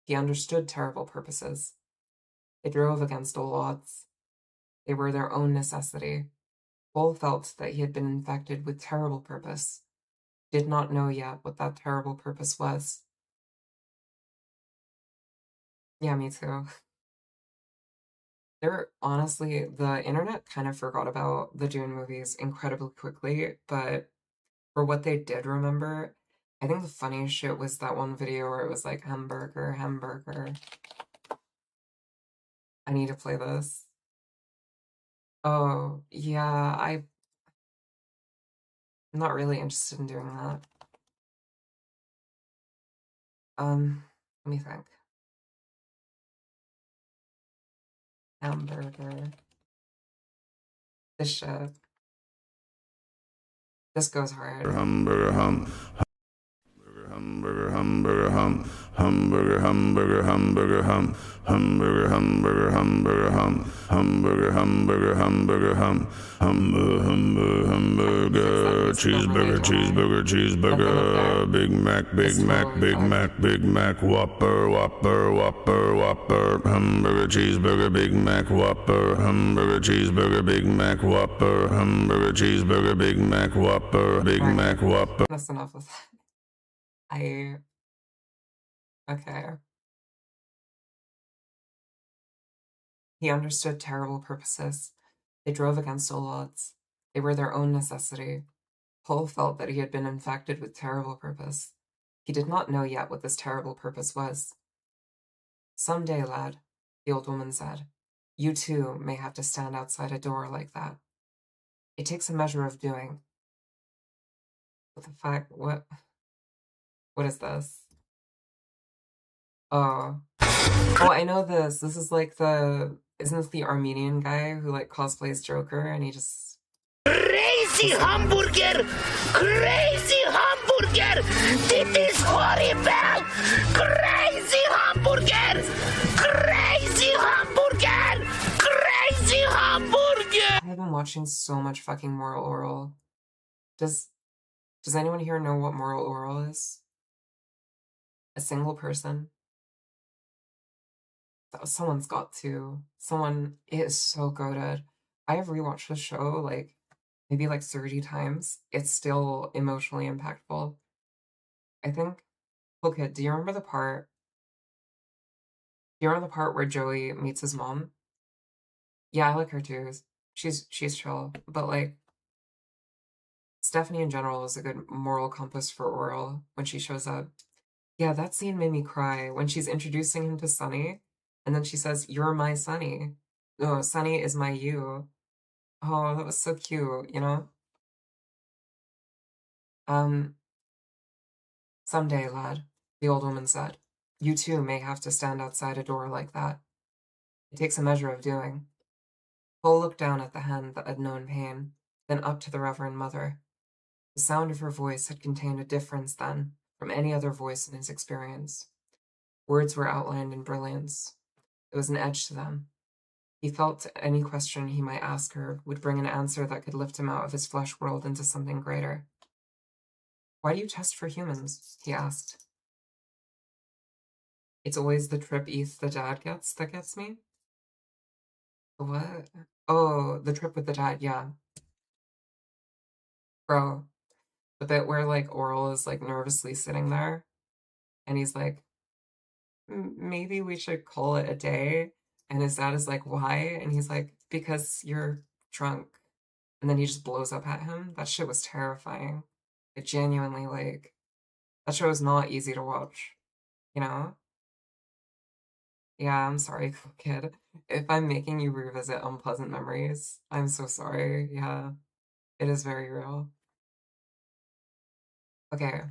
He understood terrible purposes. They drove against all odds. They were their own necessity. Paul felt that he had been infected with terrible purpose. Did not know yet what that terrible purpose was. Yeah, me too. Honestly, the internet kind of forgot about the Dune movies incredibly quickly, but for what they did remember, I think the funniest shit was that one video where it was like, hamburger, hamburger. I need to play this. Oh, yeah, I'm not really interested in doing that. Let me think. Hamburger. This shit. This goes hard. Hamburger hum. Hamburger hamburger hum. hamburger, hamburger, hamburger, hamburger, hamburger, hamburger, hamburger, hamburger, hamburger, hamburger, cheeseburger, cheeseburger, cheeseburger, Big Mac, Big Mac, Big Mac, Big Mac, Whopper, Whopper, Whopper, Whopper, hamburger, cheeseburger, Big Mac, Whopper, hamburger, cheeseburger, Big Mac, Whopper, hamburger, cheeseburger, Big Mac, Whopper, Big Mac, Whopper. That's enough of that. Okay. He understood terrible purposes. They drove against all odds. They were their own necessity. Paul felt that he had been infected with terrible purpose. He did not know yet what this terrible purpose was. Some day, lad, the old woman said, you too may have to stand outside a door like that. It takes a measure of doing. What the fuck? What is this? Oh, I know this. This is like isn't this the Armenian guy who like cosplays Joker and he just... Crazy hamburger! Crazy hamburger! This is horrible! Crazy hamburger! Crazy hamburger! Crazy hamburger! I've been watching so much fucking Moral Oral. Does anyone here know what Moral Oral is? A single person? Someone's got to. Someone is so goated. I have rewatched the show like maybe like 30 times. It's still emotionally impactful. I think. Okay, do you remember the part? Do you remember the part where Joey meets his mom? Yeah, I like her too. She's chill, but like Stephanie in general is a good moral compass for Oral when she shows up. Yeah, that scene made me cry when she's introducing him to Sunny, and then she says, "You're my Sunny." No, Sunny is my you. Oh, that was so cute, you know? Someday, lad, the old woman said, you too may have to stand outside a door like that. It takes a measure of doing. Paul looked down at the hand that had known pain, then up to the Reverend Mother. The sound of her voice had contained a difference then from any other voice in his experience. Words were outlined in brilliance. There was an edge to them. He felt any question he might ask her would bring an answer that could lift him out of his flesh world into something greater. Why do you test for humans? He asked. It's always the trip Eth the dad gets that gets me? What? Oh, the trip with the dad, yeah. Bro, the bit where like Oral is like nervously sitting there and he's like, maybe we should call it a day. And his dad is like, why? And he's like, because you're drunk. And then he just blows up at him. That shit was terrifying. It genuinely, like, that show is not easy to watch, you know? Yeah, I'm sorry, kid. If I'm making you revisit unpleasant memories, I'm so sorry. Yeah, it is very real. Okay.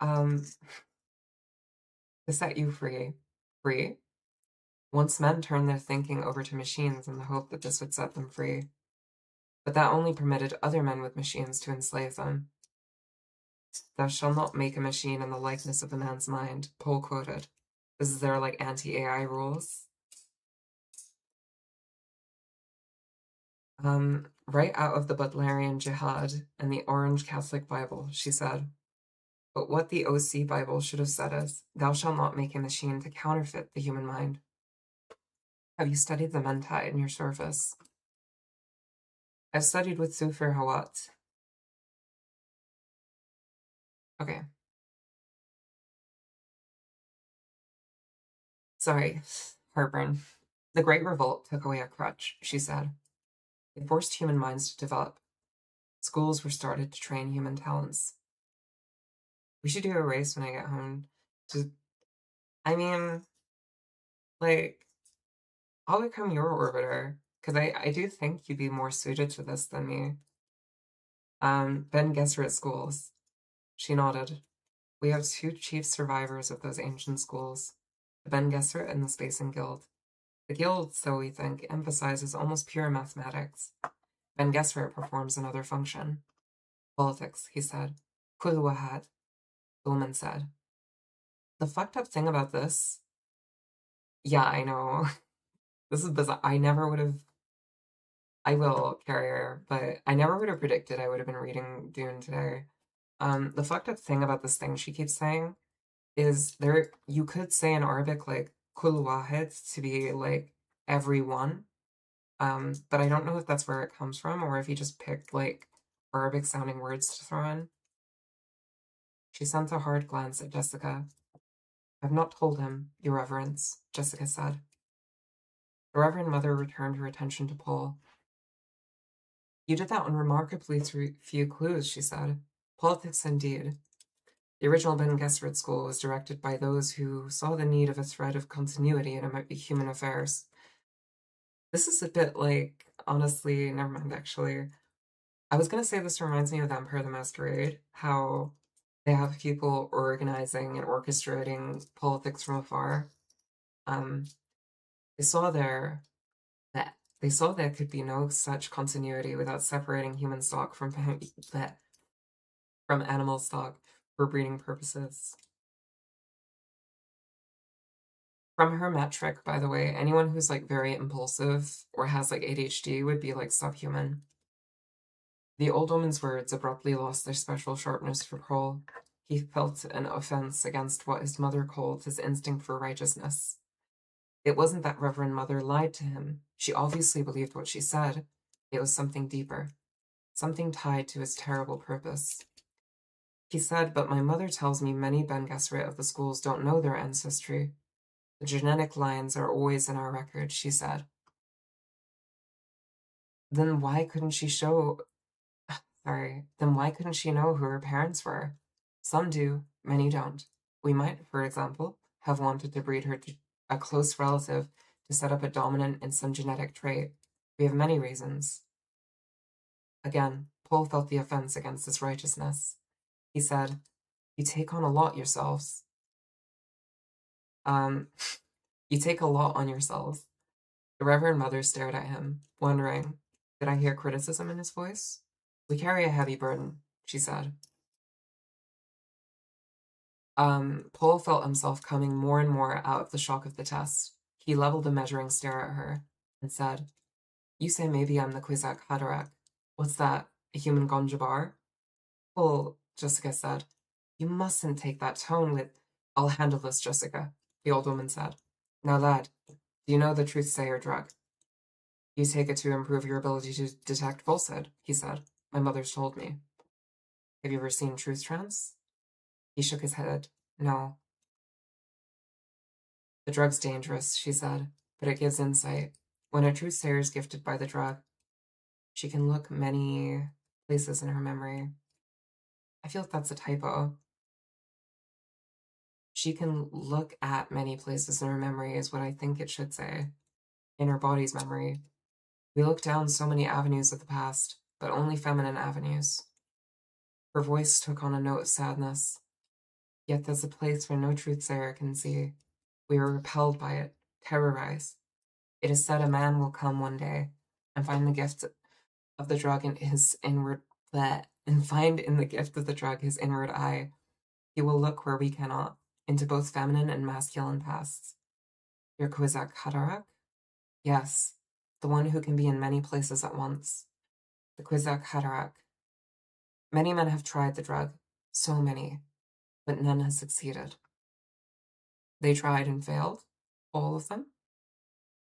To set you free. Free? Once men turned their thinking over to machines in the hope that this would set them free. But that only permitted other men with machines to enslave them. Thou shalt not make a machine in the likeness of a man's mind, Paul quoted. This is their, like, anti-AI rules. Right out of the Butlerian Jihad and the Orange Catholic Bible, she said. But what the OC Bible should have said is, thou shalt not make a machine to counterfeit the human mind. Have you studied the Mentat in your service? I've studied with Sufir Hawat. Okay. Sorry, heartburn. The Great Revolt took away a crutch, she said. It forced human minds to develop. Schools were started to train human talents. We should do a race when I get home. I mean, like, I'll become your orbiter, because I do think you'd be more suited to this than me. Ben Gesserit schools. She nodded. We have two chief survivors of those ancient schools, the Ben Gesserit and the Spacing Guild. The guild, so we think, emphasizes almost pure mathematics. Ben Gesserit performs another function. Politics, he said. Kul wahad, the woman said. The fucked up thing about this, yeah, I know. This is bizarre. I never would have. I will, carrier, but I never would have predicted I would have been reading Dune today. The fucked up thing about this thing she keeps saying is there. You could say in Arabic like kul wahid to be like everyone. But I don't know if that's where it comes from or if he just picked like Arabic sounding words to throw in. She sent a hard glance at Jessica. I've not told him, Your Reverence, Jessica said. The Reverend Mother returned her attention to Paul. You did that on remarkably few clues, she said. Politics indeed. The original Ben Gesserit school was directed by those who saw the need of a thread of continuity in human affairs. This is a bit like, honestly, never mind, actually. I was going to say this reminds me of Vampire the Masquerade, how they have people organizing and orchestrating politics from afar. They saw there that there could be no such continuity without separating human stock from animal stock for breeding purposes. From her metric, by the way, anyone who's like very impulsive or has like ADHD would be like subhuman. The old woman's words abruptly lost their special sharpness for Kroll. He felt an offense against what his mother called his instinct for righteousness. It wasn't that Reverend Mother lied to him. She obviously believed what she said. It was something deeper, something tied to his terrible purpose. He said, but my mother tells me many Ben Gesserit of the schools don't know their ancestry. The genetic lines are always in our records, she said. Then why couldn't she know who her parents were? Some do, many don't. We might, for example, have wanted to breed her to a close relative to set up a dominant in some genetic trait. We have many reasons. Again, Paul felt the offense against his righteousness. He said, You take on a lot yourselves. You take a lot on yourselves. The Reverend Mother stared at him, wondering, did I hear criticism in his voice? We carry a heavy burden, she said. Paul felt himself coming more and more out of the shock of the test. He leveled a measuring stare at her and said, You say maybe I'm the Kwisatz Haderach. What's that, a human Gonjabar? Well, Jessica said, You mustn't take that tone with, I'll handle this, Jessica, the old woman said. Now, lad, do you know the truth-sayer drug? You take it to improve your ability to detect falsehood, he said. My mother's told me. Have you ever seen Truth Trance? He shook his head. No. The drug's dangerous, she said, but it gives insight. When a truth-sayer is gifted by the drug, she can look many places in her memory. I feel like that's a typo. She can look at many places in her memory is what I think it should say. In her body's memory. We look down so many avenues of the past, but only feminine avenues. Her voice took on a note of sadness. Yet there's a place where no truth-sayer can see. We are repelled by it, terrorized. It is said a man will come one day and find the gift of the drug in his inward and find in the gift of the drug his inward eye. He will look where we cannot, into both feminine and masculine pasts. Your Kwisatz Haderach? Yes, the one who can be in many places at once. The Kwisatz Haderach. Many men have tried the drug, so many, but none has succeeded. They tried and failed? All of them?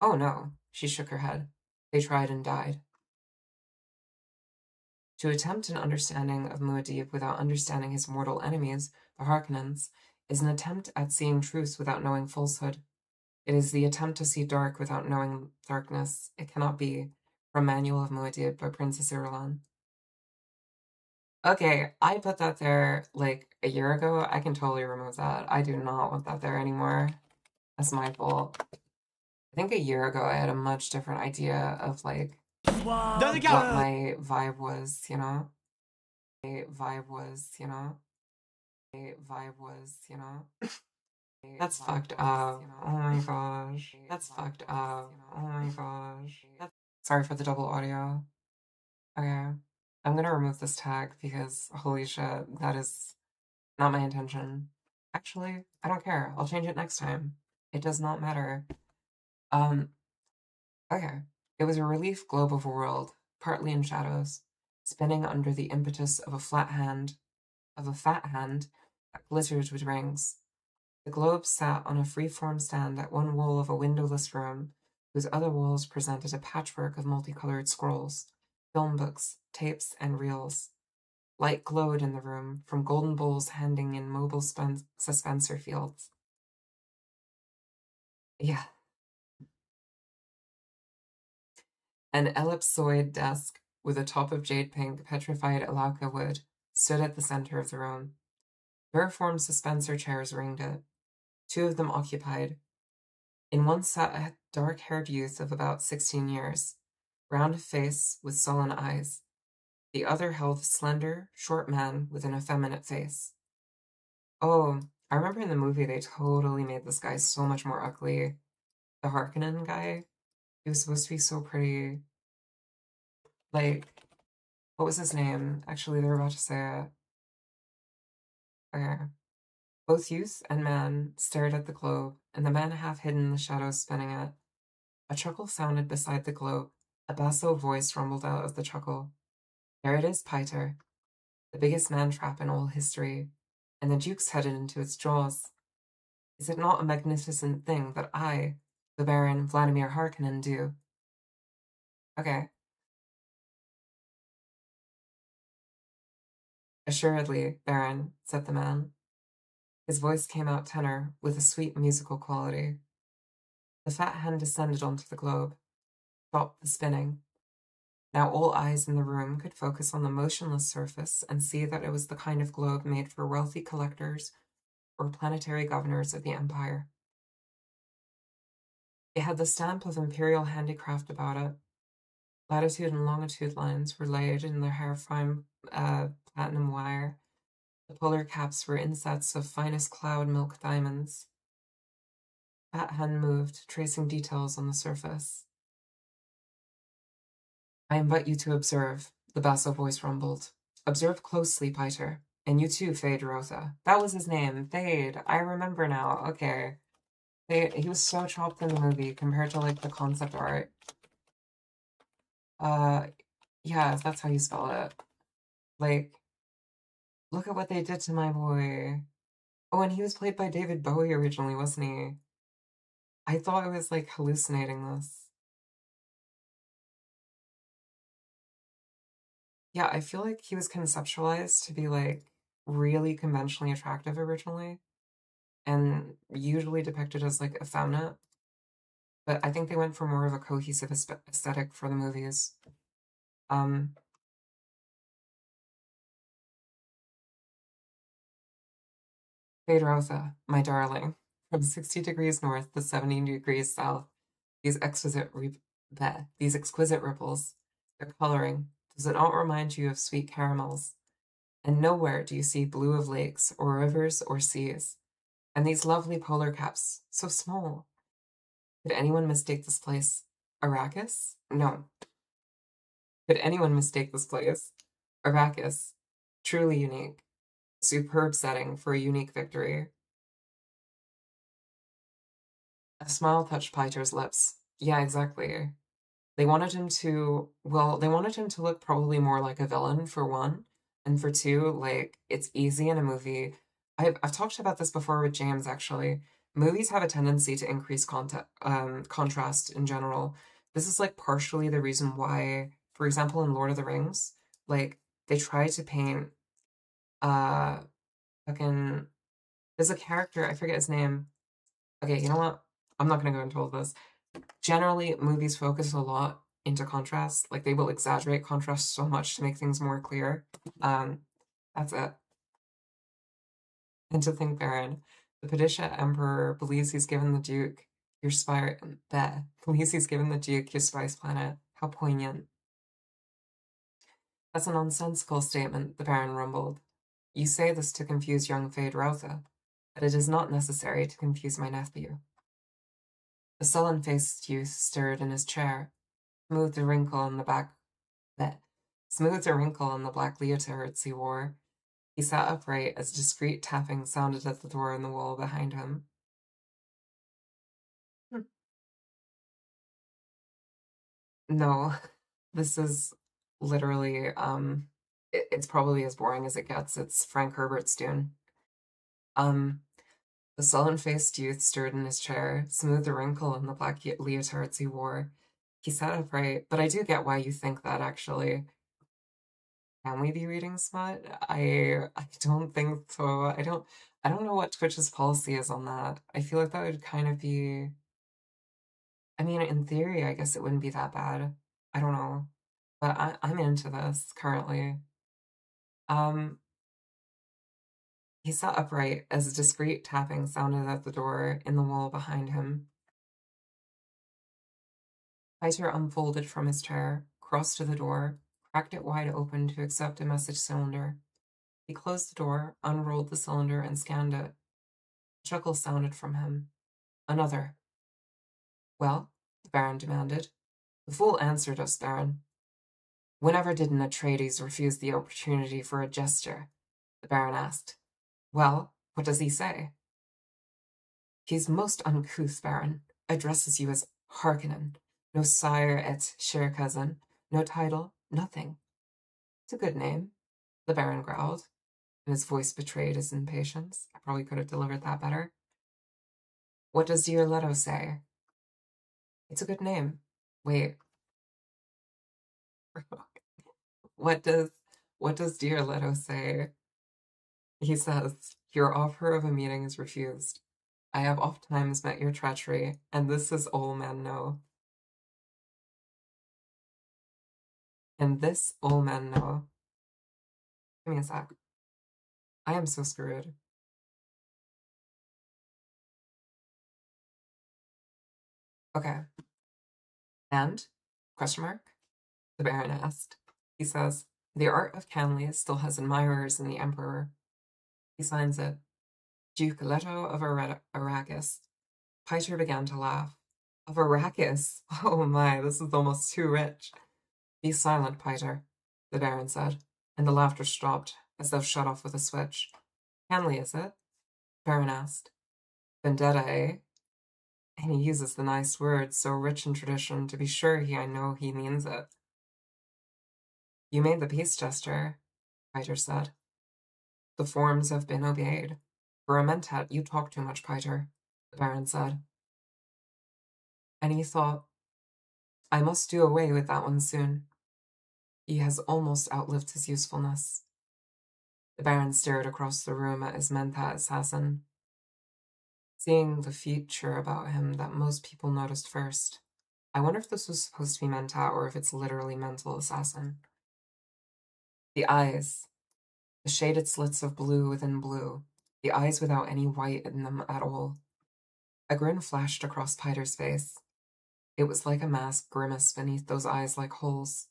Oh no, she shook her head. They tried and died. To attempt an understanding of Muad'Dib without understanding his mortal enemies, the Harkonnens, is an attempt at seeing truth without knowing falsehood. It is the attempt to see dark without knowing darkness. It cannot be. From Manual of Muad'Dib by Princess Irulan. Okay, I put that there like a year ago. I can totally remove that. I do not want that there anymore. That's my fault. I think a year ago I had a much different idea of like what my vibe was, you know? My vibe was, you know? My vibe was, you know? That's fucked up. Oh my gosh. That's fucked up. Oh my gosh. Sorry for the double audio. Okay. I'm gonna remove this tag because holy shit, that is not my intention. actually. I don't care. I'll change it next time. It does not matter. Okay. It was a relief globe of a world, partly in shadows, spinning under the impetus of a fat hand that glittered with rings. The globe sat on a free-form stand at one wall of a windowless room, whose other walls presented a patchwork of multicolored scrolls, film books, tapes, and reels. Light glowed in the room from golden bowls handing in mobile suspensor fields. Yeah. An ellipsoid desk with a top of jade pink petrified alaka wood stood at the center of the room. Vertiform suspensor chairs ringed it. 2 of them occupied. In one sat a dark-haired youth of about 16 years, round of face with sullen eyes. The other held a slender, short man with an effeminate face. Oh, I remember in the movie they totally made this guy so much more ugly. The Harkonnen guy, he was supposed to be so pretty. Like, what was his name? Actually, they were about to say it. Okay. Both youth and man stared at the globe, and the man half hidden in the shadows spinning it. A chuckle sounded beside the globe. A basso voice rumbled out of the chuckle. There it is, Piter. The biggest man-trap in all history, and the Duke's headed into its jaws. Is it not a magnificent thing that I, the Baron Vladimir Harkonnen, do? Okay. Assuredly, Baron, said the man. His voice came out tenor, with a sweet musical quality. The fat hand descended onto the globe, stopped the spinning. Now all eyes in the room could focus on the motionless surface and see that it was the kind of globe made for wealthy collectors or planetary governors of the Empire. It had the stamp of imperial handicraft about it. Latitude and longitude lines were laid in their hair-fine platinum wire. The polar caps were insets of finest cloud milk diamonds. Fat hand moved, tracing details on the surface. I invite you to observe, the basso voice rumbled. Observe closely, Piter. And you too, Fade Rotha. That was his name, Fade. I remember now. Okay. He was so chopped in the movie compared to, like, the concept art. Yeah, that's how you spell it. Like, look at what they did to my boy. Oh, and he was played by David Bowie originally, wasn't he? I thought I was, like, hallucinating this. Yeah, I feel like he was conceptualized to be, like, really conventionally attractive originally, and usually depicted as, like, effeminate. But I think they went for more of a cohesive aesthetic for the movies. Pedrosa, my darling, from 60 degrees north to 70 degrees south, these these exquisite ripples, their coloring, does it not remind you of sweet caramels? And nowhere do you see blue of lakes or rivers or seas. And these lovely polar caps, so small. Could anyone mistake this place Arrakis? No. Could anyone mistake this place Arrakis? Truly unique. Superb setting for a unique victory. A smile touched Piter's lips. Yeah, exactly. They wanted him to look probably more like a villain, for one, and for two, like, it's easy in a movie. I've talked about this before with James, actually. Movies have a tendency to increase contrast in general. This is, like, partially the reason why, for example, in Lord of the Rings, like, they try to paint, fucking, there's a character, I forget his name. Okay, you know what? I'm not gonna go into all this. Generally, movies focus a lot into contrast. Like, they will exaggerate contrast so much to make things more clear. That's it. And to think, Baron, the Padisha Emperor believes he's given the Duke your believes he's given the Duke your spice planet. How poignant. That's a nonsensical statement, the Baron rumbled. You say this to confuse young Fade Rotha, but it is not necessary to confuse my nephew. The sullen-faced youth stirred in his chair, smoothed a wrinkle in the black leotards he wore, He sat upright as discreet tapping sounded at the door in the wall behind him. No, this is literally, it's probably as boring as it gets. It's Frank Herbert's Dune. Um, the sullen-faced youth stirred in his chair, smoothed a wrinkle in the black leotards he wore. He sat upright, but I do get why you think that, actually. Can we be reading smut? I don't think so. I don't know what Twitch's policy is on that. I feel like that would kind of be, I mean, in theory, I guess it wouldn't be that bad. I don't know. But I'm into this currently. Um, he sat upright as a discreet tapping sounded at the door in the wall behind him. Peter unfolded from his chair, crossed to the door, cracked it wide open to accept a message cylinder. He closed the door, unrolled the cylinder, and scanned it. A chuckle sounded from him. Another. Well? The Baron demanded. The fool answered us, Baron. Whenever did an Atreides refuse the opportunity for a gesture? The Baron asked. Well, what does he say? He's most uncouth, Baron. Addresses you as Harkonnen. No sire et share cousin. No title, nothing. It's a good name, the Baron growled, and his voice betrayed his impatience. I probably could have delivered that better. What does dear Leto say? It's a good name. Wait. What does dear Leto say? He says, your offer of a meeting is refused. I have oft times met your treachery, and this is all men know. And this all men know. Give me a sec. I am so screwed. Okay. And? Question mark? The Baron asked. He says, the art of Canley still has admirers in the Emperor. He signs it. Duke Leto of Arrakis. Peter began to laugh. Of Arrakis? Oh my, this is almost too rich. Be silent, Peter, the Baron said, and the laughter stopped, as though shut off with a switch. Canley, is it? Baron asked. Vendetta, eh? And he uses the nice word, so rich in tradition, to be sure I know he means it. You made the peace gesture, Peter said. The forms have been obeyed. For a mentat, you talk too much, Peter, the Baron said. And he thought, I must do away with that one soon. He has almost outlived his usefulness. The Baron stared across the room at his mentat assassin, seeing the feature about him that most people noticed first. I wonder if this was supposed to be mentat or if it's literally mental assassin. The eyes. The shaded slits of blue within blue. The eyes without any white in them at all. A grin flashed across Peter's face. It was like a masked grimace beneath those eyes like holes.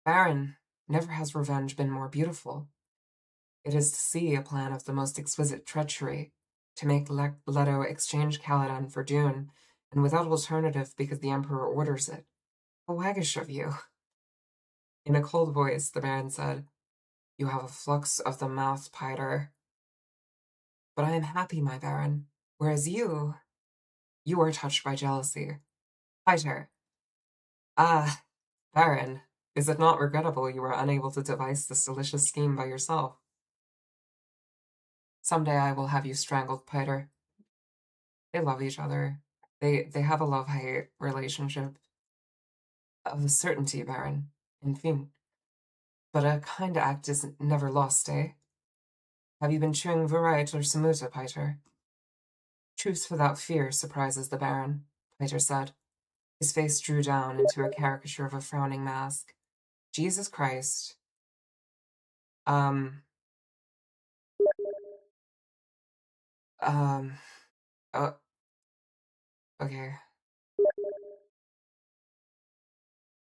Baron, never has revenge been more beautiful. It is to see a plan of the most exquisite treachery, to make Leto exchange Caladan for Dune, and without alternative because the Emperor orders it. How waggish of you. In a cold voice, the Baron said, You have a flux of the mouth, Peter. But I am happy, my Baron, whereas you are touched by jealousy. Peter. Ah, Baron, is it not regrettable you were unable to devise this delicious scheme by yourself? Someday I will have you strangled, Peter. They love each other. They have a love-hate relationship. Of a certainty, Baron. Enfin. But a kind act is never lost, eh? Have you been chewing Variet or Samuta, Peter? Truth without fear surprises the Baron, Peter said. His face drew down into a caricature of a frowning mask. Jesus Christ. Um, oh, okay.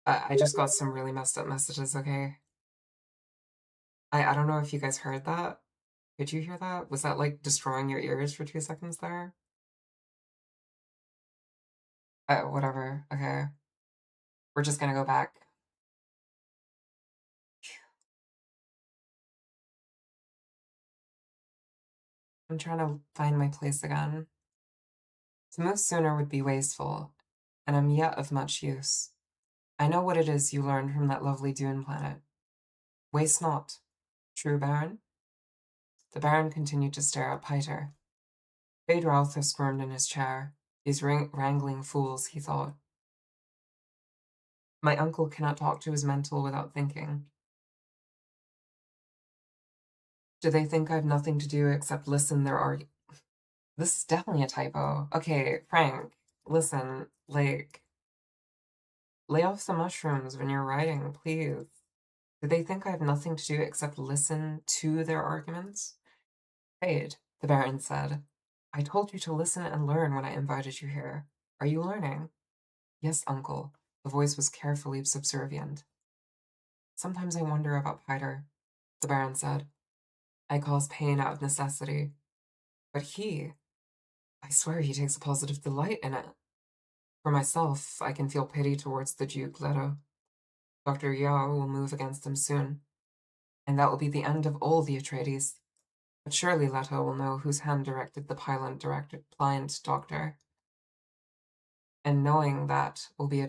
I just got some really messed up messages, okay? I don't know if you guys heard that. Did you hear that? Was that like destroying your ears for 2 seconds there? Whatever. Okay. We're just gonna go back. I'm trying to find my place again. To move sooner would be wasteful, and I'm yet of much use. I know what it is you learned from that lovely Dune planet. Waste not, true Baron? The Baron continued to stare at Piter. Fade Routher squirmed in his chair. These wrangling fools, he thought. My uncle cannot talk to his mental without thinking. Do they think I've nothing to do except listen their argument? This is definitely a typo. Okay, Frank, listen, like, lay off some mushrooms when you're writing, please. Do they think I have nothing to do except listen to their arguments? Fade, the Baron said. I told you to listen and learn when I invited you here. Are you learning? Yes, uncle. The voice was carefully subservient. Sometimes I wonder about Piter, the Baron said. I cause pain out of necessity. But I swear he takes a positive delight in it. For myself, I can feel pity towards the Duke Leto. Dr. Yao will move against him soon, and that will be the end of all the Atreides. But surely Leto will know whose hand directed the pliant doctor, and knowing that will be a